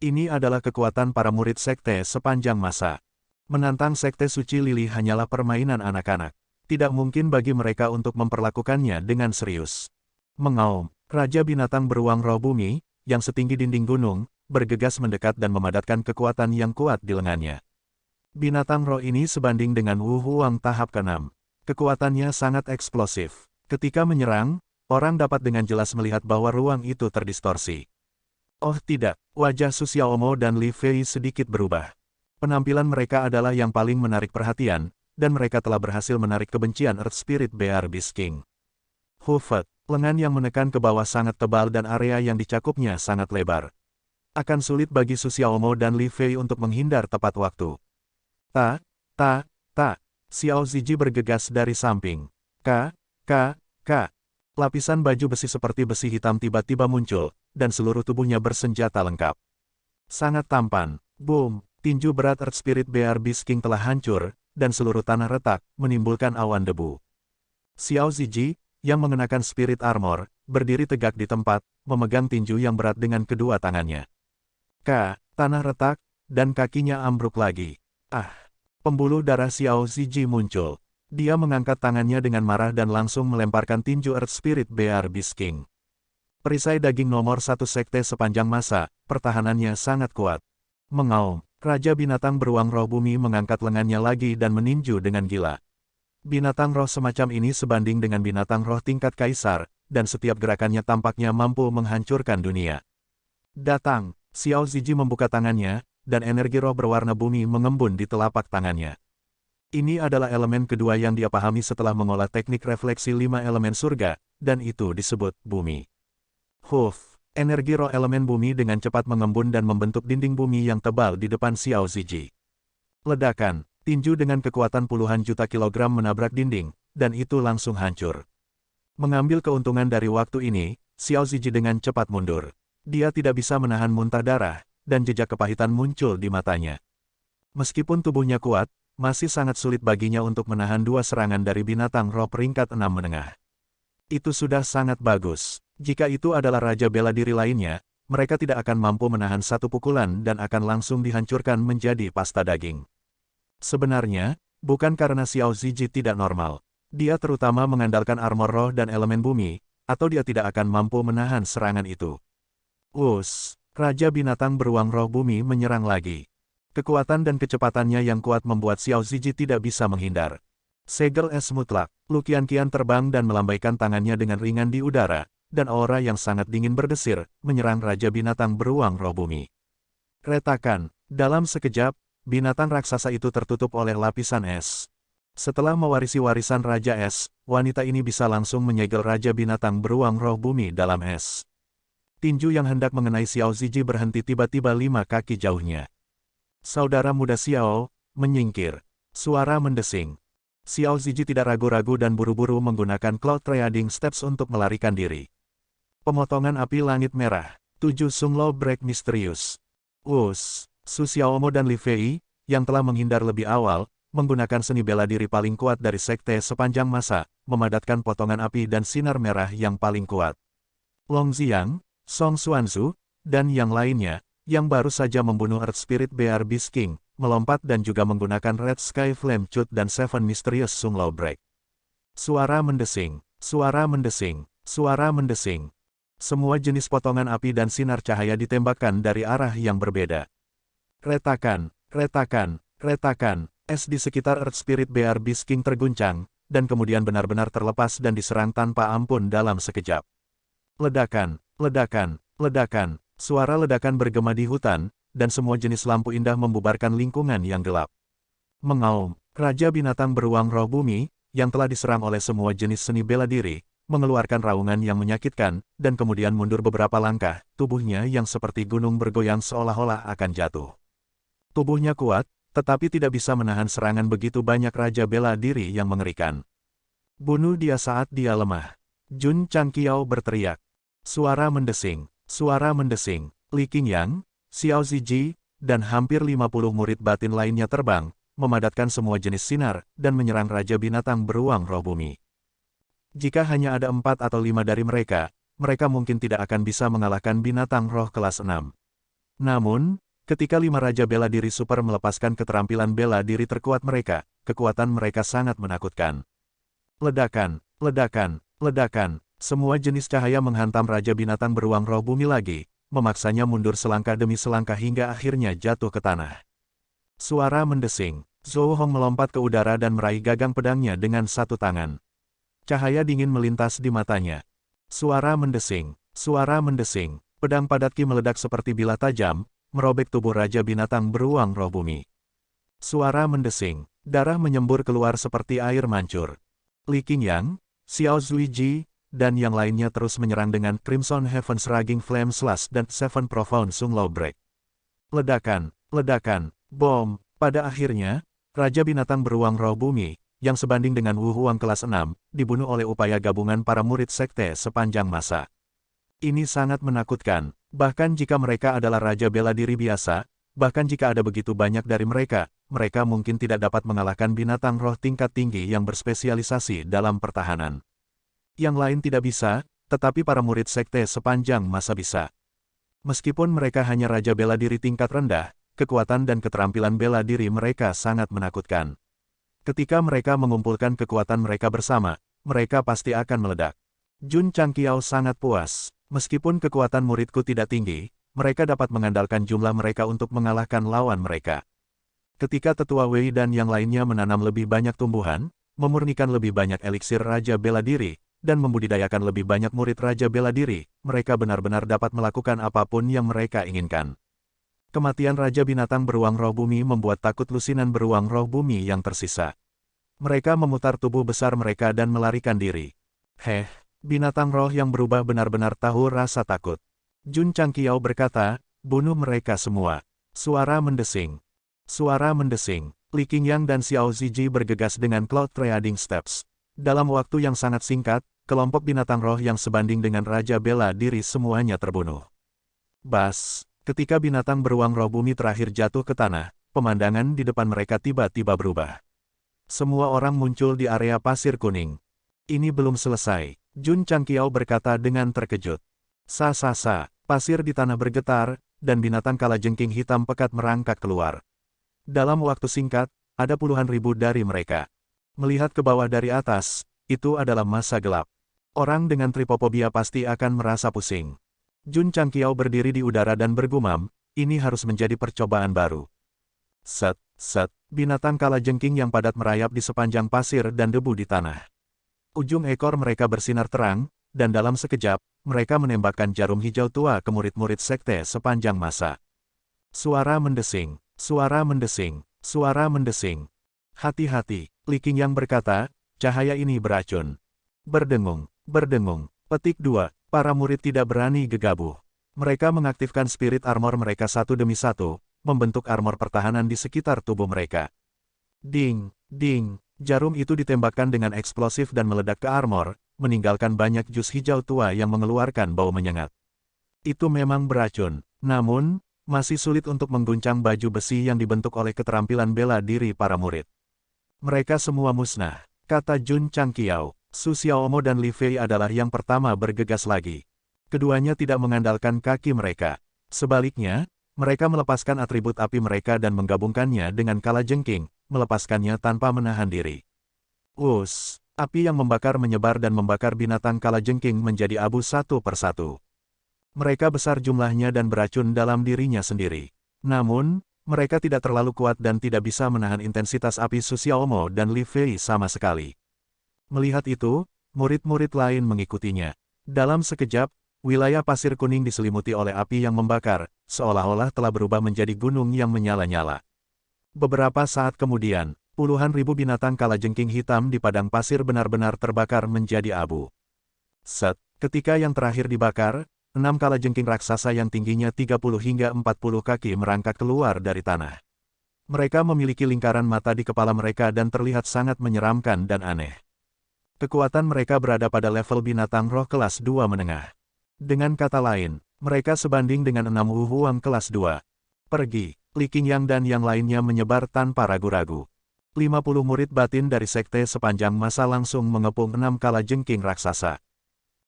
Ini adalah kekuatan para murid sekte sepanjang masa. Menantang Sekte Suci Lili hanyalah permainan anak-anak. Tidak mungkin bagi mereka untuk memperlakukannya dengan serius. Mengaum, Raja Binatang Beruang Roh Bumi, yang setinggi dinding gunung, bergegas mendekat dan memadatkan kekuatan yang kuat di lengannya. Binatang roh ini sebanding dengan Wu Huang tahap ke-6. Kekuatannya sangat eksplosif. Ketika menyerang, orang dapat dengan jelas melihat bahwa ruang itu terdistorsi. Oh tidak, wajah Su Xiaomo dan Li Fei sedikit berubah. Penampilan mereka adalah yang paling menarik perhatian, dan mereka telah berhasil menarik kebencian Earth Spirit Bear Beast King. Hufet, lengan yang menekan ke bawah sangat tebal dan area yang dicakupnya sangat lebar. Akan sulit bagi Su Xiaomo dan Li Fei untuk menghindar tepat waktu. Xiao Ziji bergegas dari samping. Lapisan baju besi seperti besi hitam tiba-tiba muncul, dan seluruh tubuhnya bersenjata lengkap. Sangat tampan. Boom, tinju berat Earth Spirit Bear Beast King telah hancur, dan seluruh tanah retak, menimbulkan awan debu. Xiao Ziji, yang mengenakan Spirit Armor, berdiri tegak di tempat, memegang tinju yang berat dengan kedua tangannya. Tanah retak, dan kakinya ambruk lagi. Pembuluh darah Xiao Ziji muncul. Dia mengangkat tangannya dengan marah dan langsung melemparkan tinju Earth Spirit Bear Beast King. Perisai daging nomor 1 sekte sepanjang masa, pertahanannya sangat kuat. Mengaum, Raja Binatang Beruang Roh Bumi mengangkat lengannya lagi dan meninju dengan gila. Binatang roh semacam ini sebanding dengan binatang roh tingkat kaisar, dan setiap gerakannya tampaknya mampu menghancurkan dunia. Datang, Xiao Ziji membuka tangannya, dan energi roh berwarna bumi mengembun di telapak tangannya. Ini adalah elemen kedua yang dia pahami setelah mengolah teknik refleksi 5 elemen surga, dan itu disebut bumi. Energi roh elemen bumi dengan cepat mengembun dan membentuk dinding bumi yang tebal di depan Xiao Ziji. Ledakan, tinju dengan kekuatan puluhan juta kilogram menabrak dinding, dan itu langsung hancur. Mengambil keuntungan dari waktu ini, Xiao Ziji dengan cepat mundur. Dia tidak bisa menahan muntah darah, dan jejak kepahitan muncul di matanya. Meskipun tubuhnya kuat, masih sangat sulit baginya untuk menahan 2 serangan dari binatang roh peringkat 6 menengah. Itu sudah sangat bagus. Jika itu adalah Raja Bela Diri lainnya, mereka tidak akan mampu menahan 1 pukulan dan akan langsung dihancurkan menjadi pasta daging. Sebenarnya, bukan karena Xiao Ziji tidak normal. Dia terutama mengandalkan armor roh dan elemen bumi, atau dia tidak akan mampu menahan serangan itu. Raja binatang beruang roh bumi menyerang lagi. Kekuatan dan kecepatannya yang kuat membuat Xiao Ziji tidak bisa menghindar. Segel es mutlak, Lu Qianqian terbang dan melambaikan tangannya dengan ringan di udara, dan aura yang sangat dingin berdesir, menyerang Raja binatang beruang roh bumi. Retakan, dalam sekejap, binatang raksasa itu tertutup oleh lapisan es. Setelah mewarisi warisan Raja Es, wanita ini bisa langsung menyegel Raja binatang beruang roh bumi dalam es. Tinju yang hendak mengenai Xiao Ziji berhenti tiba-tiba 5 kaki jauhnya. Saudara muda Xiao, menyingkir. Suara mendesing. Xiao Ziji tidak ragu-ragu dan buru-buru menggunakan Cloud Trading Steps untuk melarikan diri. Pemotongan api langit merah. 7 Sunglaw Break misterius. Su Xiaomo dan Li Fei, yang telah menghindar lebih awal, menggunakan seni bela diri paling kuat dari sekte sepanjang masa, memadatkan potongan api dan sinar merah yang paling kuat. Long Xiang, Song Xuanzu, dan yang lainnya, yang baru saja membunuh Earth Spirit Bear Beast King, melompat dan juga menggunakan Red Sky Flame Cut dan Seven Mysterious Sunglaw Break. Suara mendesing, suara mendesing, suara mendesing. Semua jenis potongan api dan sinar cahaya ditembakkan dari arah yang berbeda. Retakan, retakan, retakan. Es di sekitar Earth Spirit Bear Beast King terguncang, dan kemudian benar-benar terlepas dan diserang tanpa ampun dalam sekejap. Ledakan, ledakan, ledakan, suara ledakan bergema di hutan, dan semua jenis lampu indah membubarkan lingkungan yang gelap. Mengaum, Raja binatang beruang roh bumi, yang telah diserang oleh semua jenis seni bela diri, mengeluarkan raungan yang menyakitkan, dan kemudian mundur beberapa langkah, tubuhnya yang seperti gunung bergoyang seolah-olah akan jatuh. Tubuhnya kuat, tetapi tidak bisa menahan serangan begitu banyak raja bela diri yang mengerikan. Bunuh dia saat dia lemah. Jun Changqiao berteriak. Suara mendesing, suara mendesing. Li Qingyang, Xiao Ziji, dan hampir 50 murid batin lainnya terbang, memadatkan semua jenis sinar, dan menyerang Raja binatang beruang roh bumi. Jika hanya ada 4 atau 5 dari mereka, mereka mungkin tidak akan bisa mengalahkan binatang roh kelas 6. Namun, ketika 5 Raja bela diri super melepaskan keterampilan bela diri terkuat mereka, kekuatan mereka sangat menakutkan. Ledakan, ledakan, ledakan, semua jenis cahaya menghantam Raja binatang beruang roh bumi lagi, memaksanya mundur selangkah demi selangkah hingga akhirnya jatuh ke tanah. Suara mendesing, Zhou Hong melompat ke udara dan meraih gagang pedangnya dengan satu tangan. Cahaya dingin melintas di matanya. Suara mendesing, pedang padat Qi meledak seperti bilah tajam, merobek tubuh Raja binatang beruang roh bumi. Suara mendesing, darah menyembur keluar seperti air mancur. Li Qingyang, Xiao Zuiji, dan yang lainnya terus menyerang dengan Crimson Heaven's Raging Flame Slash dan Seven Profound Sunglaw Break. Ledakan, ledakan, bom. Pada akhirnya, Raja binatang beruang roh bumi, yang sebanding dengan Wu Huang kelas 6, dibunuh oleh upaya gabungan para murid sekte sepanjang masa. Ini sangat menakutkan, bahkan jika mereka adalah raja bela diri biasa, bahkan jika ada begitu banyak dari mereka, mereka mungkin tidak dapat mengalahkan binatang roh tingkat tinggi yang berspesialisasi dalam pertahanan. Yang lain tidak bisa, tetapi para murid sekte sepanjang masa bisa. Meskipun mereka hanya raja bela diri tingkat rendah, kekuatan dan keterampilan bela diri mereka sangat menakutkan. Ketika mereka mengumpulkan kekuatan mereka bersama, mereka pasti akan meledak. Jun Changqiao sangat puas. Meskipun kekuatan muridku tidak tinggi, mereka dapat mengandalkan jumlah mereka untuk mengalahkan lawan mereka. Ketika Tetua Wei dan yang lainnya menanam lebih banyak tumbuhan, memurnikan lebih banyak eliksir Raja Bela Diri, dan membudidayakan lebih banyak murid Raja Bela Diri, mereka benar-benar dapat melakukan apapun yang mereka inginkan. Kematian Raja Binatang Beruang Roh Bumi membuat takut lusinan beruang roh bumi yang tersisa. Mereka memutar tubuh besar mereka dan melarikan diri. Binatang roh yang berubah benar-benar tahu rasa takut. Jun Changqiao berkata, bunuh mereka semua. Suara mendesing. Suara mendesing. Li Qingyang dan Xiao Ziji bergegas dengan Cloud Trading Steps. Dalam waktu yang sangat singkat, kelompok binatang roh yang sebanding dengan Raja Bela Diri semuanya terbunuh. Bas. Ketika binatang beruang roh bumi terakhir jatuh ke tanah, pemandangan di depan mereka tiba-tiba berubah. Semua orang muncul di area pasir kuning. Ini belum selesai, Jun Changqiao berkata dengan terkejut. Pasir di tanah bergetar, dan binatang kalajengking hitam pekat merangkak keluar. Dalam waktu singkat, ada puluhan ribu dari mereka. Melihat ke bawah dari atas, itu adalah masa gelap. Orang dengan tripofobia pasti akan merasa pusing. Jun Changqiao berdiri di udara dan bergumam, ini harus menjadi percobaan baru. Set, set, binatang kalajengking yang padat merayap di sepanjang pasir dan debu di tanah. Ujung ekor mereka bersinar terang, dan dalam sekejap, mereka menembakkan jarum hijau tua ke murid-murid sekte sepanjang masa. Suara mendesing, suara mendesing, suara mendesing. Hati-hati, Li Qingyang berkata, cahaya ini beracun. Berdengung, berdengung. Petik 2, para murid tidak berani gegabah. Mereka mengaktifkan spirit armor mereka satu demi satu, membentuk armor pertahanan di sekitar tubuh mereka. Ding, ding, jarum itu ditembakkan dengan eksplosif dan meledak ke armor, meninggalkan banyak jus hijau tua yang mengeluarkan bau menyengat. Itu memang beracun, namun, masih sulit untuk mengguncang baju besi yang dibentuk oleh keterampilan bela diri para murid. Mereka semua musnah, kata Jun Changqiao. Su Xiaomo dan Li Fei adalah yang pertama bergegas lagi. Keduanya tidak mengandalkan kaki mereka. Sebaliknya, mereka melepaskan atribut api mereka dan menggabungkannya dengan kalajengking, melepaskannya tanpa menahan diri. Us, api yang membakar menyebar dan membakar binatang kalajengking menjadi abu satu persatu. Mereka besar jumlahnya dan beracun dalam dirinya sendiri. Namun, mereka tidak terlalu kuat dan tidak bisa menahan intensitas api Su Xiaomo dan Li Fei sama sekali. Melihat itu, murid-murid lain mengikutinya. Dalam sekejap, wilayah pasir kuning diselimuti oleh api yang membakar, seolah-olah telah berubah menjadi gunung yang menyala-nyala. Beberapa saat kemudian, puluhan ribu binatang kalajengking hitam di padang pasir benar-benar terbakar menjadi abu. Set, ketika yang terakhir dibakar, 6 kalajengking raksasa yang tingginya 30 hingga 40 kaki merangkak keluar dari tanah. Mereka memiliki lingkaran mata di kepala mereka dan terlihat sangat menyeramkan dan aneh. Kekuatan mereka berada pada level binatang roh kelas 2 menengah. Dengan kata lain, mereka sebanding dengan 6 wuhuang kelas 2. Pergi, Li Qingyang dan yang lainnya menyebar tanpa ragu-ragu. 50 murid batin dari sekte sepanjang masa langsung mengepung 6 kalajengking raksasa.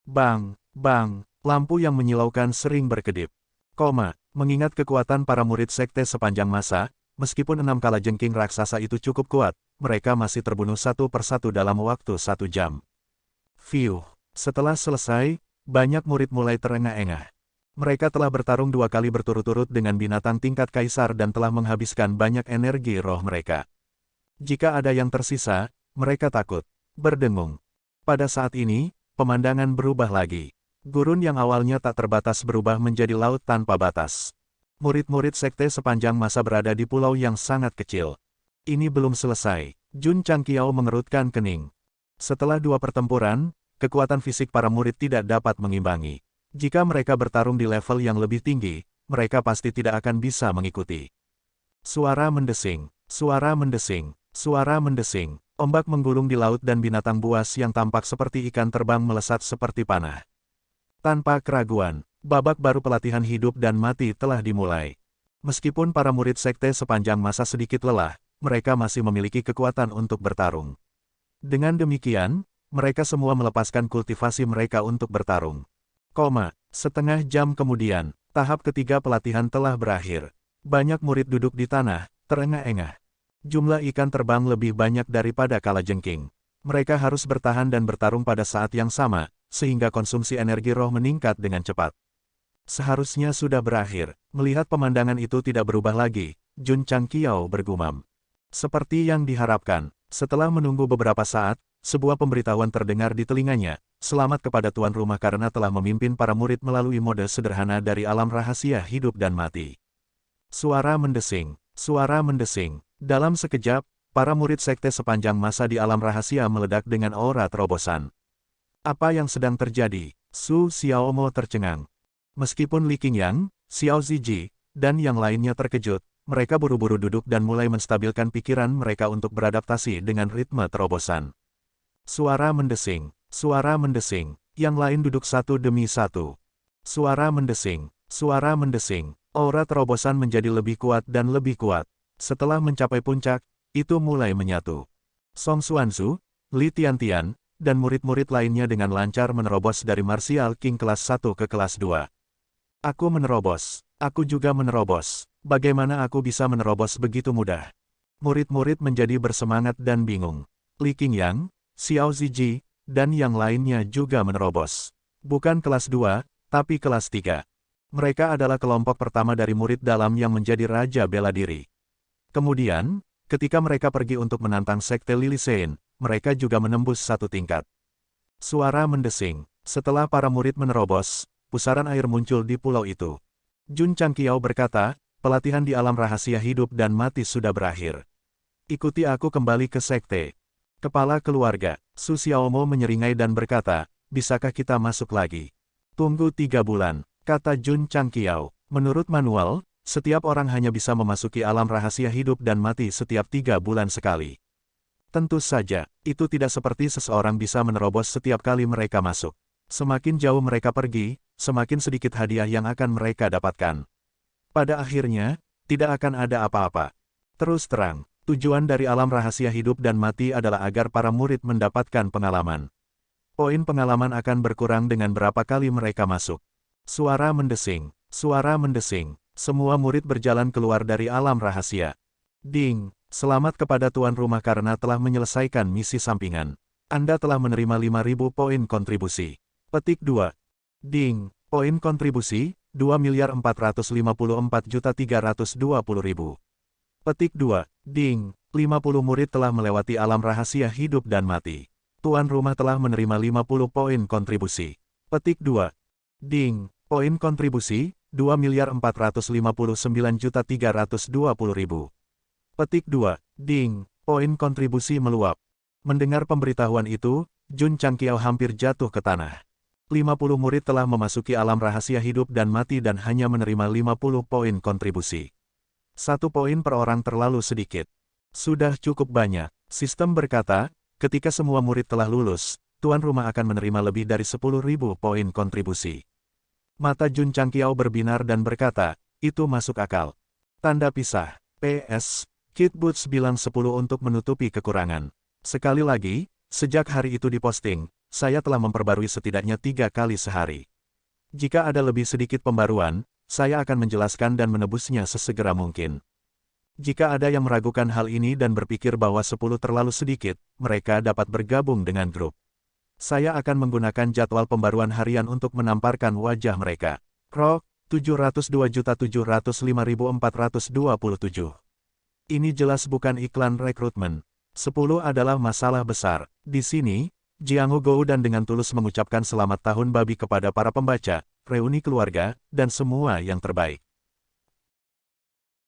Bang, bang, lampu yang menyilaukan sering berkedip. Mengingat kekuatan para murid sekte sepanjang masa, meskipun 6 kalajengking raksasa itu cukup kuat, mereka masih terbunuh satu persatu dalam waktu 1 jam. Fiuh, setelah selesai, banyak murid mulai terengah-engah. Mereka telah bertarung 2 kali berturut-turut dengan binatang tingkat kaisar dan telah menghabiskan banyak energi roh mereka. Jika ada yang tersisa, mereka takut, berdengung. Pada saat ini, pemandangan berubah lagi. Gurun yang awalnya tak terbatas berubah menjadi laut tanpa batas. Murid-murid sekte sepanjang masa berada di pulau yang sangat kecil. Ini belum selesai. Jun Changqiao mengerutkan kening. Setelah 2 pertempuran, kekuatan fisik para murid tidak dapat mengimbangi. Jika mereka bertarung di level yang lebih tinggi, mereka pasti tidak akan bisa mengikuti. Suara mendesing, suara mendesing, suara mendesing. Ombak menggulung di laut dan binatang buas yang tampak seperti ikan terbang melesat seperti panah. Tanpa keraguan, babak baru pelatihan hidup dan mati telah dimulai. Meskipun para murid sekte sepanjang masa sedikit lelah, mereka masih memiliki kekuatan untuk bertarung. Dengan demikian, mereka semua melepaskan kultivasi mereka untuk bertarung. Setengah jam kemudian, tahap ketiga pelatihan telah berakhir. Banyak murid duduk di tanah, terengah-engah. Jumlah ikan terbang lebih banyak daripada kalajengking. Mereka harus bertahan dan bertarung pada saat yang sama, sehingga konsumsi energi roh meningkat dengan cepat. Seharusnya sudah berakhir. Melihat pemandangan itu tidak berubah lagi, Jun Changqiao bergumam. Seperti yang diharapkan, setelah menunggu beberapa saat, sebuah pemberitahuan terdengar di telinganya, selamat kepada tuan rumah karena telah memimpin para murid melalui mode sederhana dari alam rahasia hidup dan mati. Suara mendesing, suara mendesing. Dalam sekejap, para murid sekte sepanjang masa di alam rahasia meledak dengan aura terobosan. Apa yang sedang terjadi? Su Xiaomo tercengang. Meskipun Li Qingyang, Xiao Ziji, dan yang lainnya terkejut, mereka buru-buru duduk dan mulai menstabilkan pikiran mereka untuk beradaptasi dengan ritme terobosan. Suara mendesing, suara mendesing, yang lain duduk satu demi satu. Suara mendesing, suara mendesing, aura terobosan menjadi lebih kuat dan lebih kuat. Setelah mencapai puncak, itu mulai menyatu. Song Xuanzu, Li Tiantian, dan murid-murid lainnya dengan lancar menerobos dari Martial King kelas 1 ke kelas 2. Aku menerobos, aku juga menerobos. Bagaimana aku bisa menerobos begitu mudah? Murid-murid menjadi bersemangat dan bingung. Li Qingyang, Xiao Ziji, dan yang lainnya juga menerobos. Bukan kelas 2, tapi kelas 3. Mereka adalah kelompok pertama dari murid dalam yang menjadi raja bela diri. Kemudian, ketika mereka pergi untuk menantang sekte Lilisein, mereka juga menembus satu tingkat. Suara mendesing. Setelah para murid menerobos, pusaran air muncul di pulau itu. Jun Changqiao berkata, pelatihan di alam rahasia hidup dan mati sudah berakhir. Ikuti aku kembali ke sekte. Kepala keluarga, Su Xiaomo menyeringai dan berkata, bisakah kita masuk lagi? Tunggu 3 bulan, kata Jun Changqiao. Menurut manual, setiap orang hanya bisa memasuki alam rahasia hidup dan mati setiap 3 bulan sekali. Tentu saja, itu tidak seperti seseorang bisa menerobos setiap kali mereka masuk. Semakin jauh mereka pergi, semakin sedikit hadiah yang akan mereka dapatkan. Pada akhirnya, tidak akan ada apa-apa. Terus terang, tujuan dari alam rahasia hidup dan mati adalah agar para murid mendapatkan pengalaman. Poin pengalaman akan berkurang dengan berapa kali mereka masuk. Suara mendesing, semua murid berjalan keluar dari alam rahasia. Ding, selamat kepada tuan rumah karena telah menyelesaikan misi sampingan. Anda telah menerima 5.000 poin kontribusi. Petik 2. Ding, poin kontribusi, 2.454.320.000. Petik 2. Ding, 50 murid telah melewati alam rahasia hidup dan mati. Tuan rumah telah menerima 50 poin kontribusi. Petik 2. Ding, poin kontribusi, 2.459.320.000. Petik 2. Ding, poin kontribusi meluap. Mendengar pemberitahuan itu, Jun Changqiao hampir jatuh ke tanah. 50 murid telah memasuki alam rahasia hidup dan mati dan hanya menerima 50 poin kontribusi. 1 poin per orang terlalu sedikit. Sudah cukup banyak. Sistem berkata, ketika semua murid telah lulus, tuan rumah akan menerima lebih dari 10.000 poin kontribusi. Mata Jun Changqiao berbinar dan berkata, itu masuk akal. Tanda pisah. PS, Kit Boots bilang 10 untuk menutupi kekurangan. Sekali lagi, sejak hari itu diposting, saya telah memperbarui setidaknya 3 kali sehari. Jika ada lebih sedikit pembaruan, saya akan menjelaskan dan menebusnya sesegera mungkin. Jika ada yang meragukan hal ini dan berpikir bahwa 10 terlalu sedikit, mereka dapat bergabung dengan grup. Saya akan menggunakan jadwal pembaruan harian untuk menamparkan wajah mereka. Krok, 702.705.427. Ini jelas bukan iklan rekrutmen. 10 adalah masalah besar. Di sini, Jiang Gou dan dengan tulus mengucapkan selamat tahun babi kepada para pembaca, reuni keluarga, dan semua yang terbaik.